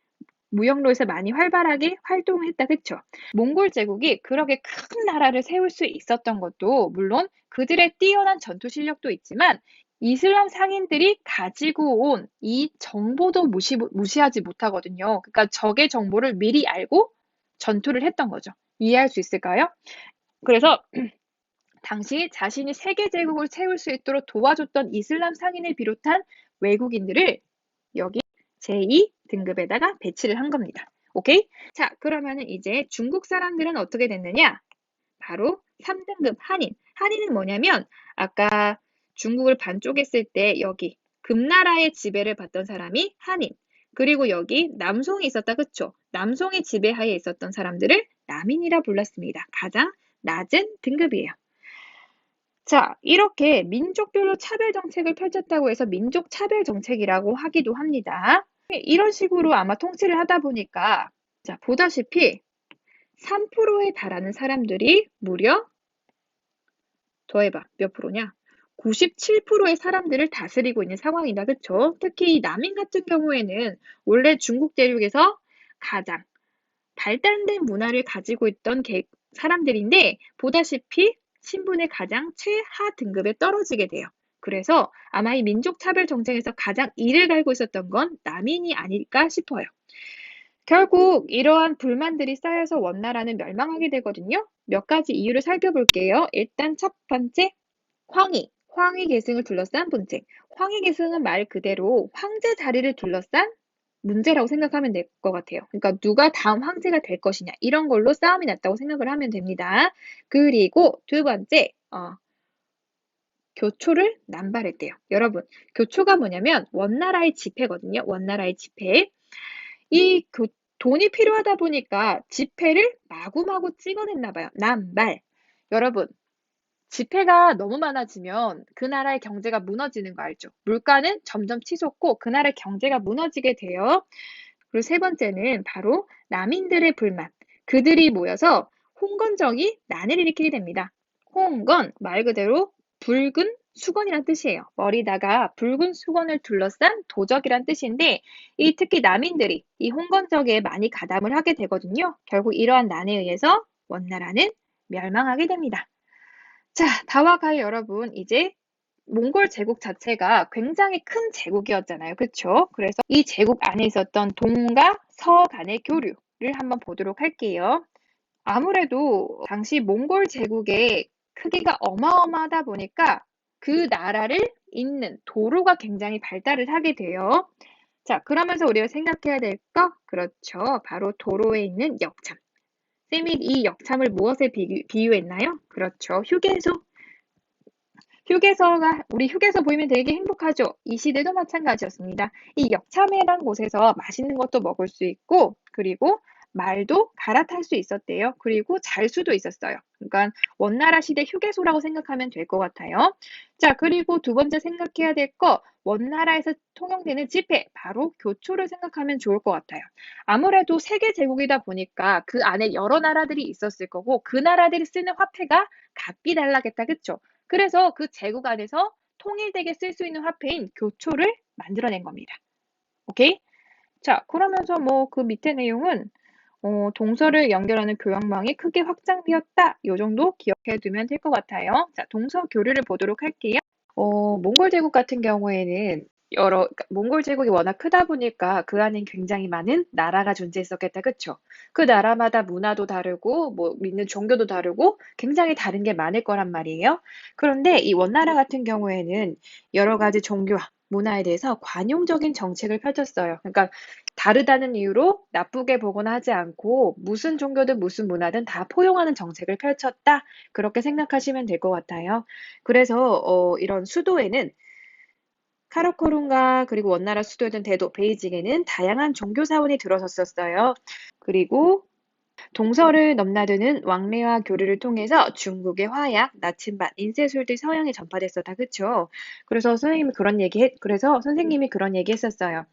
무역로에서 많이 활발하게 활동했다. 그쵸? 몽골 제국이 그렇게 큰 나라를 세울 수 있었던 것도 물론 그들의 뛰어난 전투 실력도 있지만 이슬람 상인들이 가지고 온 이 정보도 무시하지 못하거든요. 그러니까 적의 정보를 미리 알고 전투를 했던 거죠. 이해할 수 있을까요? 그래서 당시 자신이 세계 제국을 세울 수 있도록 도와줬던 이슬람 상인을 비롯한 외국인들을 여기 제2등급에다가 배치를 한 겁니다. 오케이? 자, 그러면은 이제 중국 사람들은 어떻게 됐느냐? 바로 3등급 한인. 한인은 뭐냐면 아까 중국을 반쪽했을 때 여기 금나라의 지배를 받던 사람이 한인. 그리고 여기 남송이 있었다. 그쵸? 남송의 지배하에 있었던 사람들을 남인이라 불렀습니다. 가장 낮은 등급이에요. 자, 이렇게 민족별로 차별 정책을 펼쳤다고 해서 민족 차별 정책이라고 하기도 합니다. 이런 식으로 아마 통치를 하다 보니까 자, 보다시피 3%에 달하는 사람들이 무려 더해봐. 몇 프로냐? 97%의 사람들을 다스리고 있는 상황이다. 그쵸? 특히 이 남인 같은 경우에는 원래 중국 대륙에서 가장 발달된 문화를 가지고 있던 사람들인데 보다시피 신분의 가장 최하 등급에 떨어지게 돼요. 그래서 아마 이 민족차별 정책에서 가장 이를 갈고 있었던 건 남인이 아닐까 싶어요. 결국 이러한 불만들이 쌓여서 원나라는 멸망하게 되거든요. 몇 가지 이유를 살펴볼게요. 일단 첫 번째, 황위 계승을 둘러싼 분쟁. 황위 계승은 말 그대로 황제 자리를 둘러싼 문제라고 생각하면 될 것 같아요. 그러니까 누가 다음 황제가 될 것이냐 이런 걸로 싸움이 났다고 생각을 하면 됩니다. 그리고 두 번째, 교초를 남발했대요. 여러분, 교초가 뭐냐면 원나라의 지폐거든요. 원나라의 지폐. 이 돈이 필요하다 보니까 지폐를 마구마구 찍어냈나 봐요. 남발. 여러분, 지폐가 너무 많아지면 그 나라의 경제가 무너지는 거 알죠? 물가는 점점 치솟고 그 나라의 경제가 무너지게 돼요. 그리고 세 번째는 바로 남인들의 불만. 그들이 모여서 홍건적이 난을 일으키게 됩니다. 홍건, 말 그대로 붉은 수건이란 뜻이에요. 머리다가 붉은 수건을 둘러싼 도적이란 뜻인데, 이 특히 남인들이 이 홍건적에 많이 가담을 하게 되거든요. 결국 이러한 난에 의해서 원나라는 멸망하게 됩니다. 자, 다와 가히 여러분, 이제 몽골 제국 자체가 굉장히 큰 제국이었잖아요. 그쵸? 그래서 이 제국 안에 있었던 동과 서 간의 교류를 한번 보도록 할게요. 아무래도 당시 몽골 제국의 크기가 어마어마하다 보니까 그 나라를 잇는 도로가 굉장히 발달을 하게 돼요. 자, 그러면서 우리가 생각해야 될 거? 그렇죠. 바로 도로에 있는 역참. 쌤이 이 역참을 무엇에 비유했나요? 그렇죠. 휴게소. 우리 휴게소 보이면 되게 행복하죠. 이 시대도 마찬가지였습니다. 이 역참회란 곳에서 맛있는 것도 먹을 수 있고, 그리고 말도 갈아탈 수 있었대요. 그리고 잘 수도 있었어요. 그러니까 원나라 시대 휴게소라고 생각하면 될 것 같아요. 자, 그리고 두 번째 생각해야 될 거, 원나라에서 통용되는 지폐, 바로 교초를 생각하면 좋을 것 같아요. 아무래도 세계 제국이다 보니까 그 안에 여러 나라들이 있었을 거고, 그 나라들이 쓰는 화폐가 각기 달라겠다, 그쵸? 그래서 그 제국 안에서 통일되게 쓸 수 있는 화폐인 교초를 만들어낸 겁니다. 오케이? 자, 그러면서 뭐 그 밑에 내용은 동서를 연결하는 교역망이 크게 확장되었다. 요 정도 기억해 두면 될 것 같아요. 자, 동서 교류를 보도록 할게요. 몽골 제국 같은 경우에는 몽골 제국이 워낙 크다 보니까 그 안엔 굉장히 많은 나라가 존재했었겠다. 그쵸? 그 나라마다 문화도 다르고, 뭐, 믿는 종교도 다르고, 굉장히 다른 게 많을 거란 말이에요. 그런데 이 원나라 같은 경우에는 여러 가지 종교와 문화에 대해서 관용적인 정책을 펼쳤어요. 그러니까 다르다는 이유로 나쁘게 보거나 하지 않고 무슨 종교든 무슨 문화든 다 포용하는 정책을 펼쳤다. 그렇게 생각하시면 될 것 같아요. 그래서 이런 수도에는 카라코룸과 그리고 원나라 수도였던 대도 베이징에는 다양한 종교 사원이 들어섰었어요. 그리고 동서를 넘나드는 왕래와 교류를 통해서 중국의 화약, 나침반, 인쇄술 등 서양에 전파됐었다. 그쵸? 그래서 선생님이 그런 얘기 했었어요.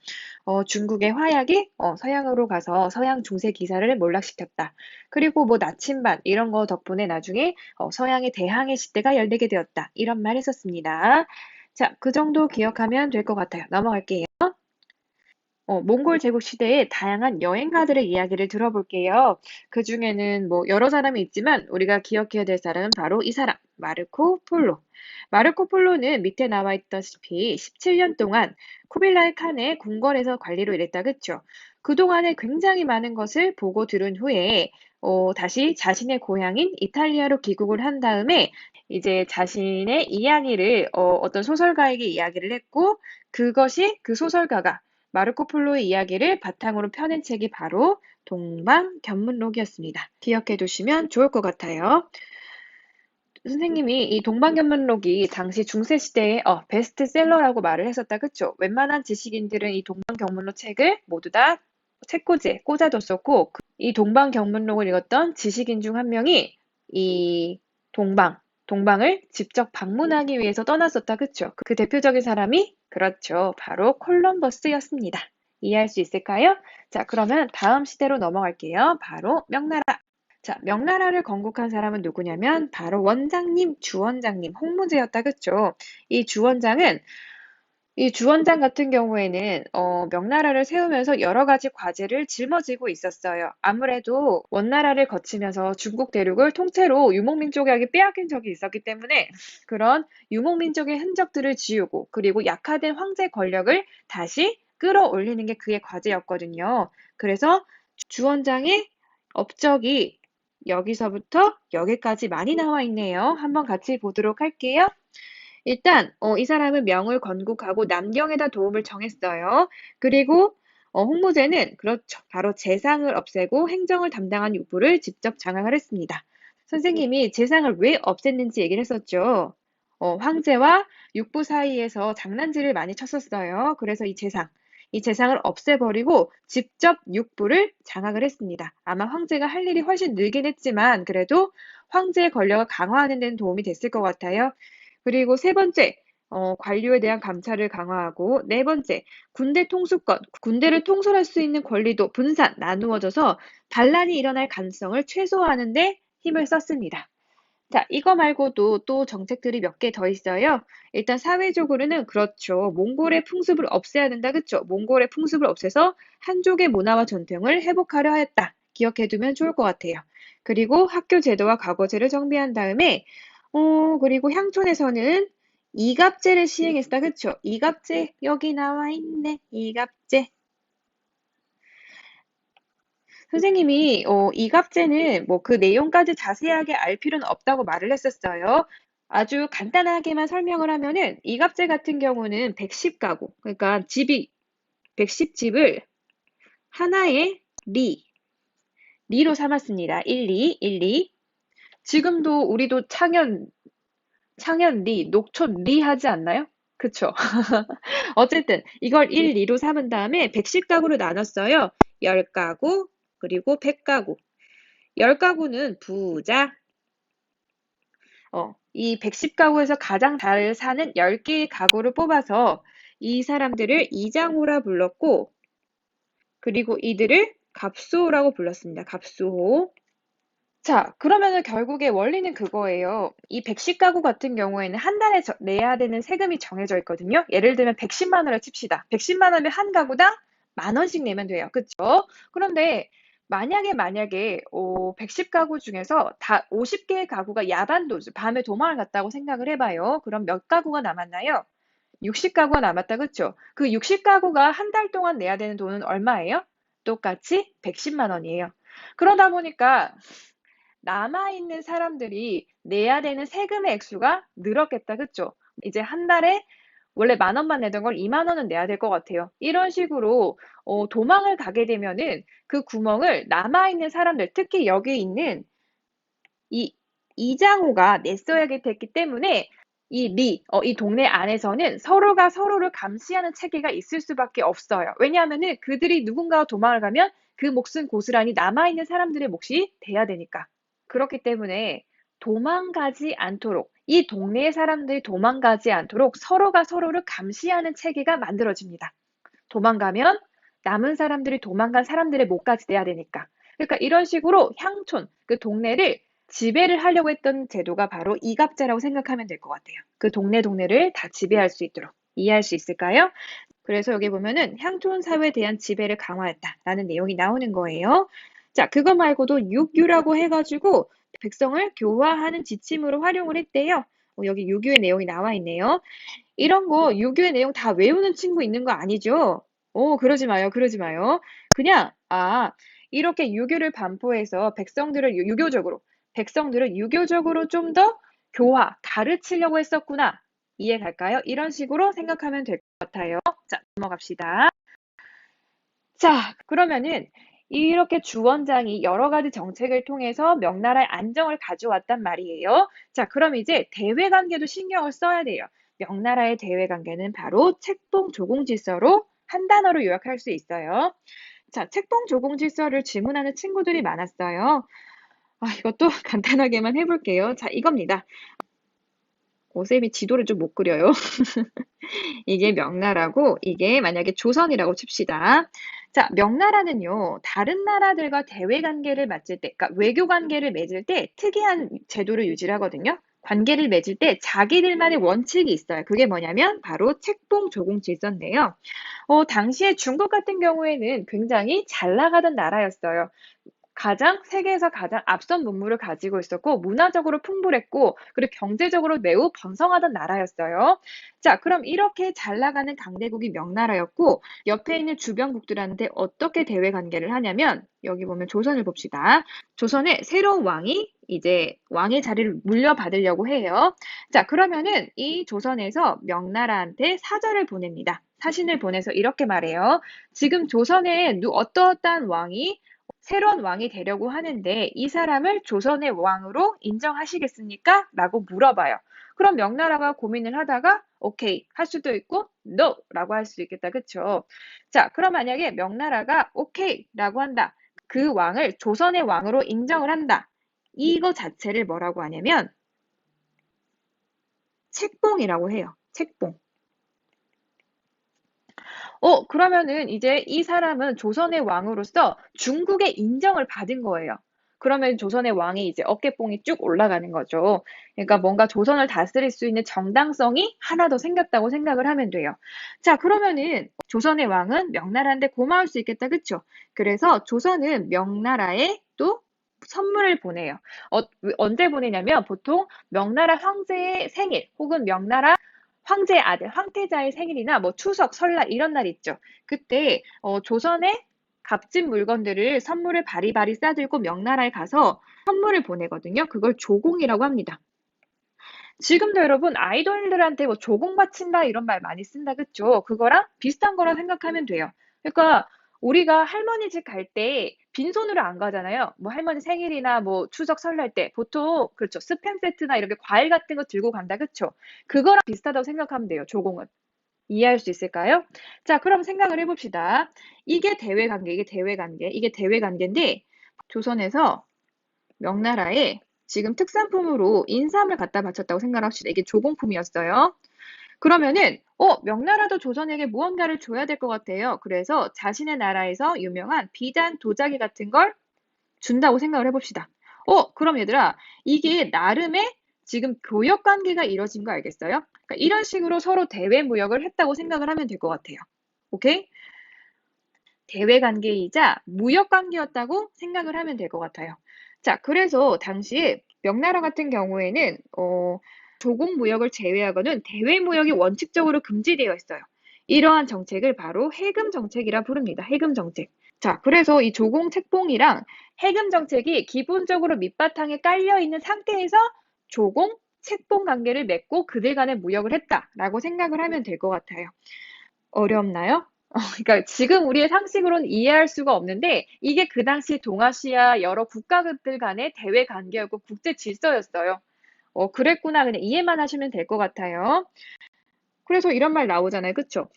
중국의 화약이 서양으로 가서 서양 중세 기사를 몰락시켰다. 그리고 뭐 나침반 이런 거 덕분에 나중에 서양의 대항해 시대가 열리게 되었다. 이런 말 했었습니다. 자, 그 정도 기억하면 될 것 같아요. 넘어갈게요. 몽골 제국 시대의 다양한 여행가들의 이야기를 들어볼게요. 그 중에는 뭐 여러 사람이 있지만 우리가 기억해야 될 사람은 바로 이 사람, 마르코 폴로. 마르코 폴로는 밑에 나와 있다시피 17년 동안 쿠빌라이 칸의 궁궐에서 관리로 일했다. 그쵸? 그동안에 굉장히 많은 것을 보고 들은 후에 다시 자신의 고향인 이탈리아로 귀국을 한 다음에 이제 자신의 이야기를 어떤 소설가에게 이야기를 했고 그 소설가가 마르코 폴로의 이야기를 바탕으로 펴낸 책이 바로 동방견문록이었습니다. 기억해 두시면 좋을 것 같아요. 선생님이 이 동방견문록이 당시 중세시대의 베스트셀러라고 말을 했었다. 그쵸? 웬만한 지식인들은 이 동방견문록 책을 모두 다 책꽂이에 꽂아뒀었고 이 동방견문록을 읽었던 지식인 중 한 명이 이 동방 동방을 직접 방문하기 위해서 떠났었다. 그쵸? 그 대표적인 사람이 그렇죠. 바로 콜럼버스였습니다. 이해할 수 있을까요? 자, 그러면 다음 시대로 넘어갈게요. 바로 명나라. 자, 명나라를 건국한 사람은 누구냐면 바로 원장님, 주원장님, 홍무제였다. 그쵸? 이 주원장 같은 경우에는 명나라를 세우면서 여러 가지 과제를 짊어지고 있었어요. 아무래도 원나라를 거치면서 중국 대륙을 통째로 유목민족에게 빼앗긴 적이 있었기 때문에 그런 유목민족의 흔적들을 지우고 그리고 약화된 황제 권력을 다시 끌어올리는 게 그의 과제였거든요. 그래서 주원장의 업적이 여기서부터 여기까지 많이 나와 있네요. 한번 같이 보도록 할게요. 일단 이 사람은 명을 건국하고 남경에다 도움을 정했어요. 그리고 홍무제는 그렇죠. 바로 재상을 없애고 행정을 담당한 유부를 직접 장악을 했습니다. 선생님이 재상을 왜 없앴는지 얘기를 했었죠. 황제와 육부 사이에서 장난질을 많이 쳤었어요. 그래서 이 재상을 없애버리고 직접 육부를 장악을 했습니다. 아마 황제가 할 일이 훨씬 늘긴 했지만 그래도 황제의 권력을 강화하는 데는 도움이 됐을 것 같아요. 그리고 세 번째, 관료에 대한 감찰을 강화하고, 네 번째, 군대 통수권, 군대를 통솔할 수 있는 권리도 분산, 나누어져서 반란이 일어날 가능성을 최소화하는 데 힘을 썼습니다. 자, 이거 말고도 또 정책들이 몇 개 더 있어요. 일단 사회적으로는 그렇죠. 몽골의 풍습을 없애야 된다. 그쵸? 몽골의 풍습을 없애서 한족의 문화와 전통을 회복하려 하였다. 기억해두면 좋을 것 같아요. 그리고 학교 제도와 과거제를 정비한 다음에 그리고 향촌에서는 이갑제를 시행했다. 그쵸? 이갑제 여기 나와 있네. 이갑제. 선생님이 이갑제는 뭐 그 내용까지 자세하게 알 필요는 없다고 말을 했었어요. 아주 간단하게만 설명을 하면은 이갑제 같은 경우는 110가구, 그러니까 집이 110집을 하나의 리로 삼았습니다. 1, 2, 1, 2. 지금도 우리도 창현 리, 녹촌 리 하지 않나요? 그쵸? 어쨌든 이걸 1, 2로 삼은 다음에 110가구로 나눴어요. 10가구, 그리고 100가구. 10가구는 부자, 이 110가구에서 가장 잘 사는 10개의 가구를 뽑아서 이 사람들을 이장호라 불렀고, 그리고 이들을 갑수호라고 불렀습니다. 갑수호. 자, 그러면은 결국에 원리는 그거예요. 이 110가구 같은 경우에는 한 달에 내야 되는 세금이 정해져 있거든요. 예를 들면 110만 원을 칩시다. 110만 원이면 한 가구당 10,000원씩 내면 돼요. 그쵸? 그런데 만약에 110가구 중에서 다 50개의 가구가 야반도주, 밤에 도망을 갔다고 생각을 해봐요. 그럼 몇 가구가 남았나요? 60가구가 남았다. 그쵸? 그 60가구가 한 달 동안 내야 되는 돈은 얼마예요? 똑같이 110만 원이에요. 그러다 보니까 남아있는 사람들이 내야 되는 세금의 액수가 늘었겠다. 그쵸? 이제 한 달에 원래 10,000원만 내던 걸 20,000원은 내야 될 것 같아요. 이런 식으로 도망을 가게 되면은 그 구멍을 남아있는 사람들, 특히 여기 있는 이 이장호가 냈어야 됐기 때문에 이 동네 안에서는 서로가 서로를 감시하는 체계가 있을 수밖에 없어요. 왜냐하면은 그들이 누군가가 도망을 가면 그 몫은 고스란히 남아있는 사람들의 몫이 돼야 되니까. 그렇기 때문에 도망가지 않도록, 이 동네의 사람들이 도망가지 않도록 서로가 서로를 감시하는 체계가 만들어집니다. 도망가면 남은 사람들이 도망간 사람들의 몫까지 내야 되니까. 그러니까 이런 식으로 향촌, 그 동네를 지배를 하려고 했던 제도가 바로 이갑제라고 생각하면 될 것 같아요. 그 동네를 다 지배할 수 있도록. 이해할 수 있을까요? 그래서 여기 보면은 향촌 사회에 대한 지배를 강화했다라는 내용이 나오는 거예요. 자, 그거 말고도 육유라고 해가지고 백성을 교화하는 지침으로 활용을 했대요. 여기 유교의 내용이 나와 있네요. 이런 거 유교의 내용 다 외우는 친구 있는 거 아니죠? 그러지 마요. 그러지 마요. 그냥 이렇게 유교를 반포해서 백성들을 유교적으로 좀 더 가르치려고 했었구나. 이해 갈까요? 이런 식으로 생각하면 될 것 같아요. 자, 넘어갑시다. 자, 그러면은 이렇게 주원장이 여러 가지 정책을 통해서 명나라의 안정을 가져왔단 말이에요. 자, 그럼 이제 대외 관계도 신경을 써야 돼요. 명나라의 대외 관계는 바로 책봉 조공질서로 한 단어로 요약할 수 있어요. 자, 책봉 조공질서를 질문하는 친구들이 많았어요. 이것도 간단하게만 해볼게요. 자, 이겁니다. 쌤이 지도를 좀 못 그려요. 이게 명나라고 이게 만약에 조선이라고 칩시다. 자, 명나라는요, 다른 나라들과 대외 관계를 맺을 때, 그러니까 외교 관계를 맺을 때 특이한 제도를 유지를 하거든요. 관계를 맺을 때 자기들만의 원칙이 있어요. 그게 뭐냐면 바로 책봉 조공 질서인데요. 당시에 중국 같은 경우에는 굉장히 잘 나가던 나라였어요. 세계에서 가장 앞선 문물을 가지고 있었고, 문화적으로 풍부했고, 그리고 경제적으로 매우 번성하던 나라였어요. 자, 그럼 이렇게 잘 나가는 강대국이 명나라였고, 옆에 있는 주변국들한테 어떻게 대외 관계를 하냐면, 여기 보면 조선을 봅시다. 조선에 새로운 왕이 이제 왕의 자리를 물려받으려고 해요. 자, 그러면은 이 조선에서 명나라한테 사절을 보냅니다. 사신을 보내서 이렇게 말해요. 지금 조선에 어떠어떠한 왕이 새로운 왕이 되려고 하는데 이 사람을 조선의 왕으로 인정하시겠습니까? 라고 물어봐요. 그럼 명나라가 고민을 하다가 오케이 할 수도 있고 no 라고 할 수 있겠다. 그쵸? 자, 그럼 만약에 명나라가 오케이 라고 한다. 그 왕을 조선의 왕으로 인정을 한다. 이거 자체를 뭐라고 하냐면 책봉이라고 해요. 책봉. 그러면은 이제 이 사람은 조선의 왕으로서 중국의 인정을 받은 거예요. 그러면 조선의 왕이 이제 어깨뽕이 쭉 올라가는 거죠. 그러니까 뭔가 조선을 다스릴 수 있는 정당성이 하나 더 생겼다고 생각을 하면 돼요. 자, 그러면은 조선의 왕은 명나라한테 고마울 수 있겠다, 그쵸? 그래서 조선은 명나라에 또 선물을 보내요. 언제 보내냐면 보통 명나라 황제의 생일 혹은 명나라 황제의 아들, 황태자의 생일이나 뭐 추석, 설날 이런 날 있죠. 그때 조선의 값진 물건들을 선물을 바리바리 싸들고 명나라에 가서 선물을 보내거든요. 그걸 조공이라고 합니다. 지금도 여러분 아이돌들한테 뭐 조공 바친다 이런 말 많이 쓴다 그쵸? 그거랑 비슷한 거라 생각하면 돼요. 그러니까 우리가 할머니 집 갈 때 빈손으로 안 가잖아요. 뭐 할머니 생일이나 뭐 추석 설날 때 보통 그렇죠. 스팸 세트나 이렇게 과일 같은 거 들고 간다 그쵸? 그거랑 비슷하다고 생각하면 돼요. 조공은. 이해할 수 있을까요? 자, 그럼 생각을 해봅시다. 이게 대외 관계인데 조선에서 명나라에 지금 특산품으로 인삼을 갖다 바쳤다고 생각합시다. 이게 조공품이었어요. 그러면은 명나라도 조선에게 무언가를 줘야 될 것 같아요. 그래서 자신의 나라에서 유명한 비단 도자기 같은 걸 준다고 생각을 해봅시다. 그럼 얘들아, 이게 나름의 지금 교역 관계가 이뤄진 거 알겠어요? 그러니까 이런 식으로 서로 대외 무역을 했다고 생각을 하면 될 것 같아요. 오케이? 대외 관계이자 무역 관계였다고 생각을 하면 될 것 같아요. 자, 그래서 당시에 명나라 같은 경우에는 조공 무역을 제외하고는 대외 무역이 원칙적으로 금지되어 있어요. 이러한 정책을 바로 해금 정책이라 부릅니다. 해금 정책. 자, 그래서 이 조공 책봉이랑 해금 정책이 기본적으로 밑바탕에 깔려 있는 상태에서 조공 책봉 관계를 맺고 그들 간의 무역을 했다라고 생각을 하면 될 것 같아요. 어렵나요? 그러니까 지금 우리의 상식으로는 이해할 수가 없는데 이게 그 당시 동아시아 여러 국가들 간의 대외 관계였고 국제 질서였어요. 그랬구나. 그냥 이해만 하시면 될 것 같아요. 그래서 이런 말 나오잖아요. 그쵸?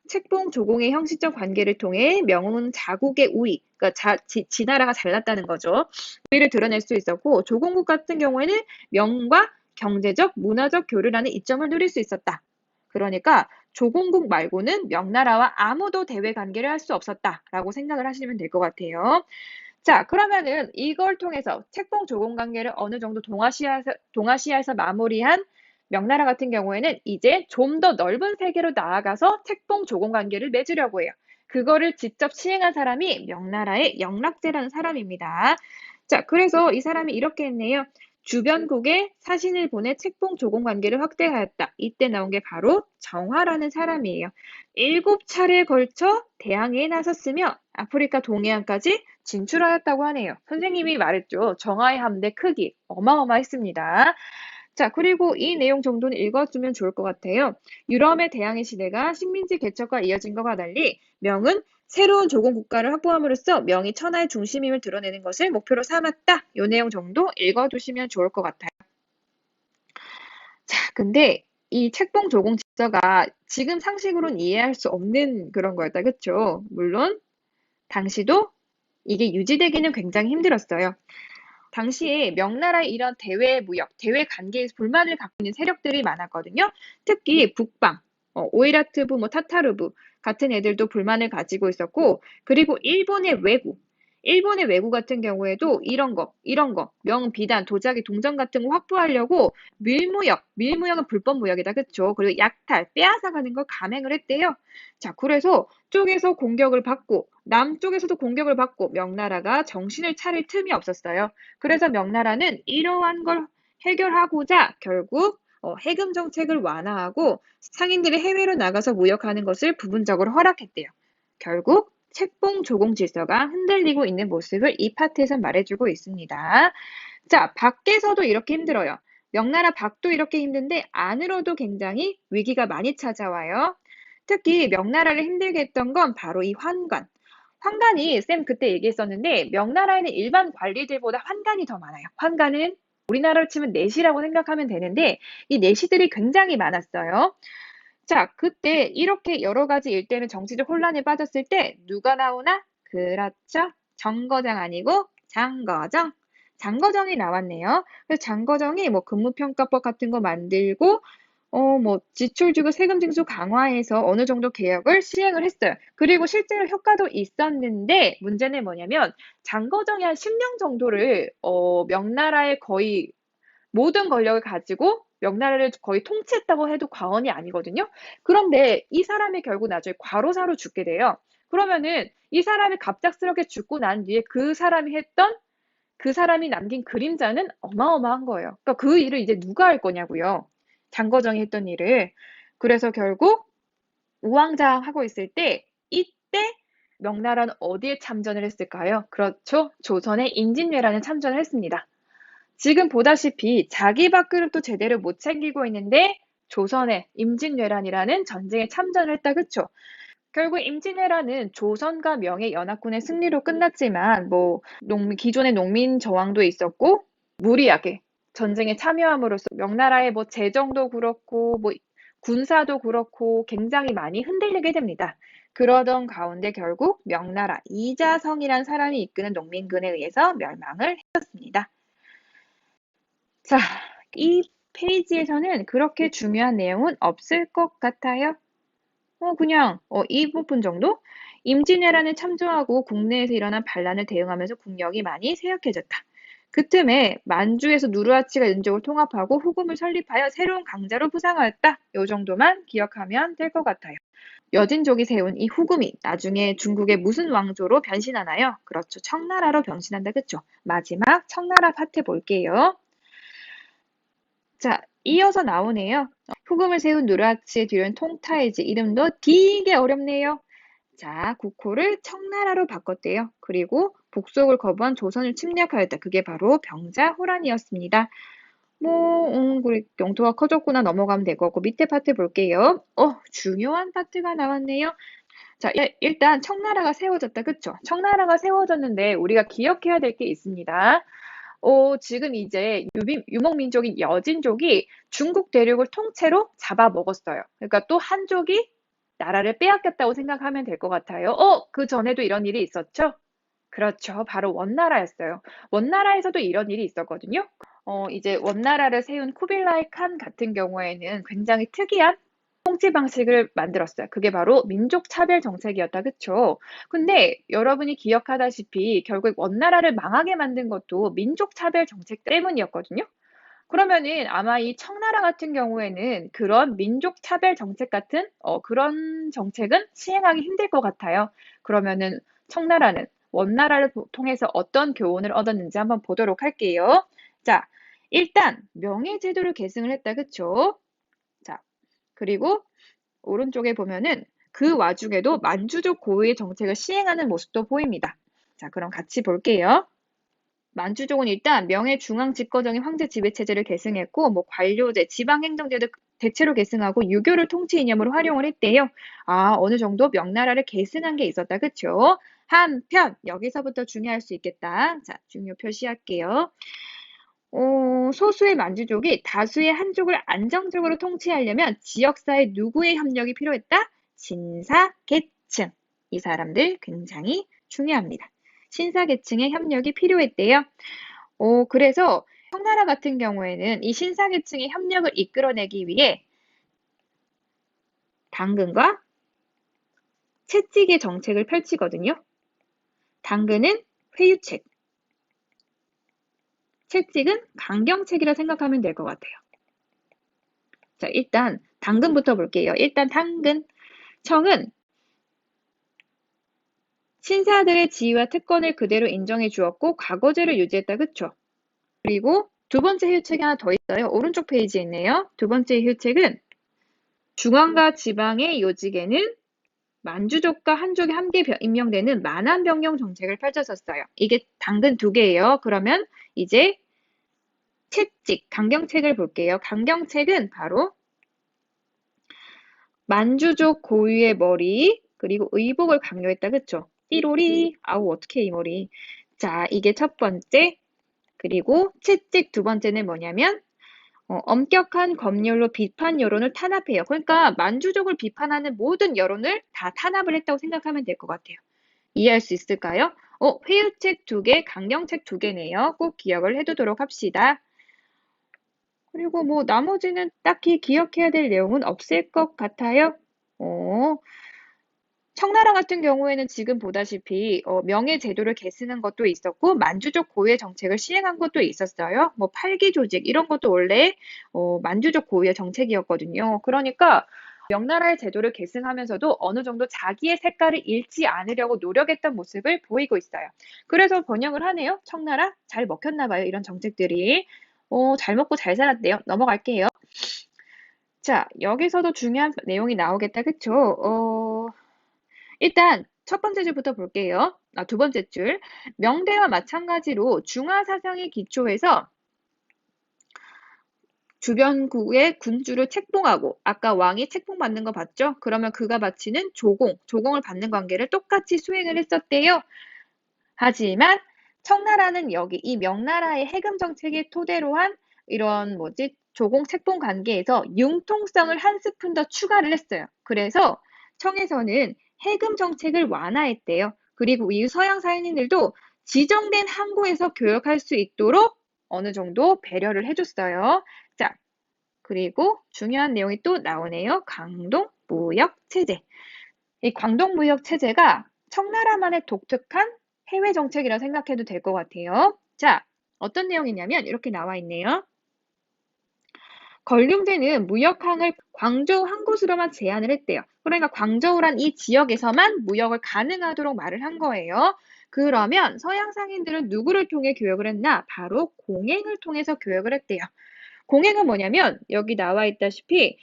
책봉 조공의 형식적 관계를 통해 명은 자국의 우위, 그러니까 지 나라가 잘났다는 거죠. 우위를 드러낼 수 있었고 조공국 같은 경우에는 명과 경제적, 문화적 교류라는 이점을 누릴 수 있었다. 그러니까 조공국 말고는 명나라와 아무도 대외 관계를 할 수 없었다라고 생각을 하시면 될 것 같아요. 자, 그러면은 이걸 통해서 책봉 조공 관계를 어느 정도 동아시아에서 마무리한 명나라 같은 경우에는 이제 좀 더 넓은 세계로 나아가서 책봉 조공 관계를 맺으려고 해요. 그거를 직접 시행한 사람이 명나라의 영락제라는 사람입니다. 자, 그래서 이 사람이 이렇게 했네요. 주변국에 사신을 보내 책봉 조공 관계를 확대하였다. 이때 나온 게 바로 정화라는 사람이에요. 7차례에 걸쳐 대항해에 나섰으며 아프리카 동해안까지 진출하였다고 하네요. 선생님이 말했죠. 정화의 함대 크기 어마어마했습니다. 자, 그리고 이 내용 정도는 읽어주면 좋을 것 같아요. 유럽의 대항해 시대가 식민지 개척과 이어진 것과 달리 명은 새로운 조공 국가를 확보함으로써 명이 천하의 중심임을 드러내는 것을 목표로 삼았다. 이 내용 정도 읽어두시면 좋을 것 같아요. 자, 근데 이 책봉 조공 질서가 지금 상식으로는 이해할 수 없는 그런 거였다. 그쵸? 물론 당시도 이게 유지되기는 굉장히 힘들었어요. 당시에 명나라의 이런 대외 무역, 대외 관계에서 불만을 갖고 있는 세력들이 많았거든요. 특히 북방, 오이라트부, 타타르부 같은 애들도 불만을 가지고 있었고, 그리고 일본의 왜구 같은 경우에도 이런 거, 명비단, 도자기, 동전 같은 거 확보하려고 밀무역은 불법 무역이다, 그쵸? 그리고 약탈, 빼앗아가는 걸 감행을 했대요. 자, 그래서 쪽에서 공격을 받고, 남쪽에서도 공격을 받고, 명나라가 정신을 차릴 틈이 없었어요. 그래서 명나라는 이러한 걸 해결하고자 결국 해금 정책을 완화하고 상인들이 해외로 나가서 무역하는 것을 부분적으로 허락했대요. 결국 책봉 조공 질서가 흔들리고 있는 모습을 이 파트에서 말해주고 있습니다. 자, 밖에서도 이렇게 힘들어요. 명나라 밖도 이렇게 힘든데 안으로도 굉장히 위기가 많이 찾아와요. 특히 명나라를 힘들게 했던 건 바로 이 환관. 환관이 쌤 그때 얘기했었는데 명나라에는 일반 관리들보다 환관이 더 많아요. 환관은 우리나라로 치면 내시라고 생각하면 되는데 이 내시들이 굉장히 많았어요. 자, 그때 이렇게 여러 가지 일 때문에 정치적 혼란에 빠졌을 때 누가 나오나? 그렇죠. 정거장 아니고 장거정. 장거정이 나왔네요. 그래서 장거정이 근무평가법 같은 거 만들고 지출주고 세금 징수 강화해서 어느 정도 개혁을 시행을 했어요. 그리고 실제로 효과도 있었는데 문제는 뭐냐면 장거정이 한 10년 정도를 명나라의 거의 모든 권력을 가지고 명나라를 거의 통치했다고 해도 과언이 아니거든요. 그런데 이 사람이 결국 나중에 과로사로 죽게 돼요. 그러면은 이 사람이 갑작스럽게 죽고 난 뒤에 그 사람이 남긴 그림자는 어마어마한 거예요. 그러니까 그 일을 이제 누가 할 거냐고요. 장거정이 했던 일을. 그래서 결국 우왕좌왕하고 있을 때 이때 명나라는 어디에 참전을 했을까요? 그렇죠. 조선의 임진왜란에 참전을 했습니다. 지금 보다시피 자기 밥그릇도 제대로 못 챙기고 있는데 조선의 임진왜란이라는 전쟁에 참전을 했다, 그쵸? 결국 임진왜란은 조선과 명예연합군의 승리로 끝났지만 기존의 농민 저항도 있었고 무리하게 전쟁에 참여함으로써 명나라의 재정도 그렇고 군사도 그렇고 굉장히 많이 흔들리게 됩니다. 그러던 가운데 결국 명나라 이자성이란 사람이 이끄는 농민군에 의해서 멸망을 했었습니다. 자, 이 페이지에서는 그렇게 중요한 내용은 없을 것 같아요. 그냥 이 부분 정도? 임진왜란에 참조하고 국내에서 일어난 반란을 대응하면서 국력이 많이 쇠약해졌다. 그 틈에 만주에서 누르하치가 연족을 통합하고 후금을 설립하여 새로운 강자로 부상하였다. 요 정도만 기억하면 될 것 같아요. 여진족이 세운 이 후금이 나중에 중국의 무슨 왕조로 변신하나요? 그렇죠. 청나라로 변신한다. 그쵸? 마지막 청나라 파트 볼게요. 자, 이어서 나오네요. 후금을 세운 누르하치의 뒤로는 통타이지. 이름도 되게 어렵네요. 자, 국호를 청나라로 바꿨대요. 그리고 복속을 거부한 조선을 침략하였다. 그게 바로 병자호란이었습니다. 그래, 영토가 커졌구나 넘어가면 될 거고 밑에 파트 볼게요. 중요한 파트가 나왔네요. 자, 일단 청나라가 세워졌다. 그쵸? 청나라가 세워졌는데 우리가 기억해야 될 게 있습니다. 지금 이제 유목민족인 여진족이 중국 대륙을 통째로 잡아먹었어요. 그러니까 또 한족이 나라를 빼앗겼다고 생각하면 될 것 같아요. 그 전에도 이런 일이 있었죠? 그렇죠. 바로 원나라였어요. 원나라에서도 이런 일이 있었거든요. 이제 원나라를 세운 쿠빌라이 칸 같은 경우에는 굉장히 특이한 통치 방식을 만들었어요. 그게 바로 민족 차별 정책이었다. 그쵸? 근데 여러분이 기억하다시피 결국 원나라를 망하게 만든 것도 민족 차별 정책 때문이었거든요. 그러면은 아마 이 청나라 같은 경우에는 그런 민족 차별 정책 같은 그런 정책은 시행하기 힘들 것 같아요. 그러면은 청나라는 원나라를 통해서 어떤 교훈을 얻었는지 한번 보도록 할게요. 자, 일단 명예제도를 계승을 했다. 그쵸? 자, 그리고 오른쪽에 보면은 그 와중에도 만주족 고유의 정책을 시행하는 모습도 보입니다. 자, 그럼 같이 볼게요. 만주족은 일단 명예중앙집권적인 황제 지배체제를 계승했고 관료제, 지방행정제도 대체로 계승하고 유교를 통치 이념으로 활용을 했대요. 어느 정도 명나라를 계승한 게 있었다. 그쵸? 한편 여기서부터 중요할 수 있겠다. 자, 중요 표시할게요. 소수의 만주족이 다수의 한족을 안정적으로 통치하려면 지역사회 누구의 협력이 필요했다? 신사계층. 이 사람들 굉장히 중요합니다. 신사계층의 협력이 필요했대요. 그래서 청나라 같은 경우에는 이 신사계층의 협력을 이끌어내기 위해 당근과 채찍의 정책을 펼치거든요. 당근은 회유책, 채찍은 강경책이라 생각하면 될 것 같아요. 자, 일단 당근부터 볼게요. 일단 당근. 청은 신사들의 지위와 특권을 그대로 인정해 주었고 과거제를 유지했다. 그쵸? 그리고 두 번째 휴책이 하나 더 있어요. 오른쪽 페이지에 있네요. 두 번째 휴책은 중앙과 지방의 요직에는 만주족과 한족이 함께 임명되는 만안병령 정책을 펼쳤었어요. 이게 당근 두 개예요. 그러면 이제 채찍, 강경책을 볼게요. 강경책은 바로 만주족 고유의 머리, 그리고 의복을 강요했다. 그쵸? 띠로리, 아우 어떡해 이 머리. 자, 이게 첫 번째. 그리고 채찍 두 번째는 뭐냐면 엄격한 검열로 비판 여론을 탄압해요. 그러니까 만주족을 비판하는 모든 여론을 다 탄압을 했다고 생각하면 될 것 같아요. 이해할 수 있을까요? 회유책 두 개, 강경책 두 개네요. 꼭 기억을 해두도록 합시다. 그리고 뭐 나머지는 딱히 기억해야 될 내용은 없을 것 같아요. 청나라 같은 경우에는 지금 보다시피 명예 제도를 계승한 것도 있었고 만주족 고유의 정책을 시행한 것도 있었어요. 뭐 팔기 조직 이런 것도 원래 만주족 고유의 정책이었거든요. 그러니까 명나라의 제도를 계승하면서도 어느 정도 자기의 색깔을 잃지 않으려고 노력했던 모습을 보이고 있어요. 그래서 번영을 하네요. 청나라 잘 먹혔나 봐요. 이런 정책들이. 잘 먹고 잘 살았대요. 넘어갈게요. 자, 여기서도 중요한 내용이 나오겠다. 그쵸? 일단 첫 번째 줄부터 볼게요. 두 번째 줄. 명대와 마찬가지로 중화 사상에 기초해서 주변국의 군주를 책봉하고 아까 왕이 책봉받는 거 봤죠? 그러면 그가 바치는 조공을 받는 관계를 똑같이 수행을 했었대요. 하지만 청나라는 여기 이 명나라의 해금 정책을 토대로 한 이런 조공 책봉 관계에서 융통성을 한 스푼 더 추가를 했어요. 그래서 청에서는 해금 정책을 완화했대요. 그리고 이후 서양 사인들도 지정된 항구에서 교역할 수 있도록 어느 정도 배려를 해줬어요. 자, 그리고 중요한 내용이 또 나오네요. 광동무역체제. 이 광동무역체제가 청나라만의 독특한 해외 정책이라 생각해도 될 것 같아요. 자, 어떤 내용이냐면 이렇게 나와 있네요. 걸륭제는 무역항을 광저우 한 곳으로만 제한을 했대요. 그러니까 광저우란 이 지역에서만 무역을 가능하도록 말을 한 거예요. 그러면 서양 상인들은 누구를 통해 교역을 했나? 바로 공행을 통해서 교역을 했대요. 공행은 뭐냐면 여기 나와 있다시피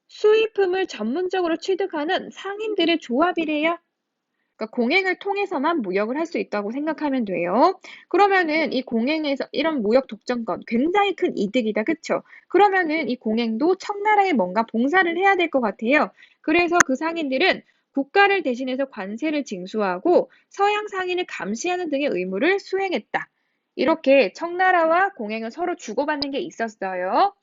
수입품을 전문적으로 취득하는 상인들의 조합이래요. 그러니까 공행을 통해서만 무역을 할 수 있다고 생각하면 돼요. 그러면은 이 공행에서 이런 무역 독점권 굉장히 큰 이득이다. 그쵸? 그러면은 이 공행도 청나라에 뭔가 봉사를 해야 될 것 같아요. 그래서 그 상인들은 국가를 대신해서 관세를 징수하고 서양 상인을 감시하는 등의 의무를 수행했다. 이렇게 청나라와 공행은 서로 주고받는 게 있었어요.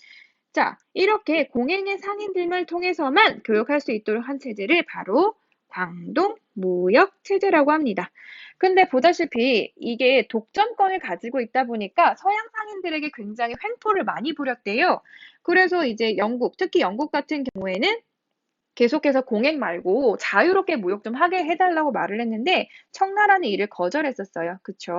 자, 이렇게 공행의 상인들만 통해서만 교역할 수 있도록 한 체제를 바로 광동무역체제라고 합니다. 근데 보다시피 이게 독점권을 가지고 있다 보니까 서양 상인들에게 굉장히 횡포를 많이 부렸대요. 그래서 이제 특히 영국 같은 경우에는 계속해서 공행 말고 자유롭게 무역 좀 하게 해달라고 말을 했는데 청나라는 이를 거절했었어요. 그쵸?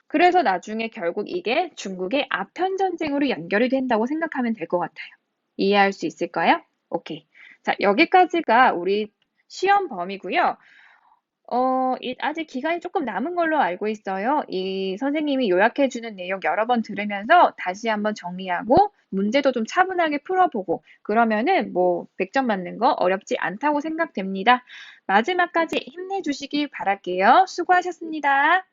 그래서 나중에 결국 이게 중국의 아편 전쟁으로 연결이 된다고 생각하면 될 것 같아요. 이해할 수 있을까요? 오케이. 자, 여기까지가 우리 시험 범위고요. 아직 기간이 조금 남은 걸로 알고 있어요. 이 선생님이 요약해주는 내용 여러 번 들으면서 다시 한번 정리하고 문제도 좀 차분하게 풀어보고 그러면은 100점 맞는 거 어렵지 않다고 생각됩니다. 마지막까지 힘내주시길 바랄게요. 수고하셨습니다.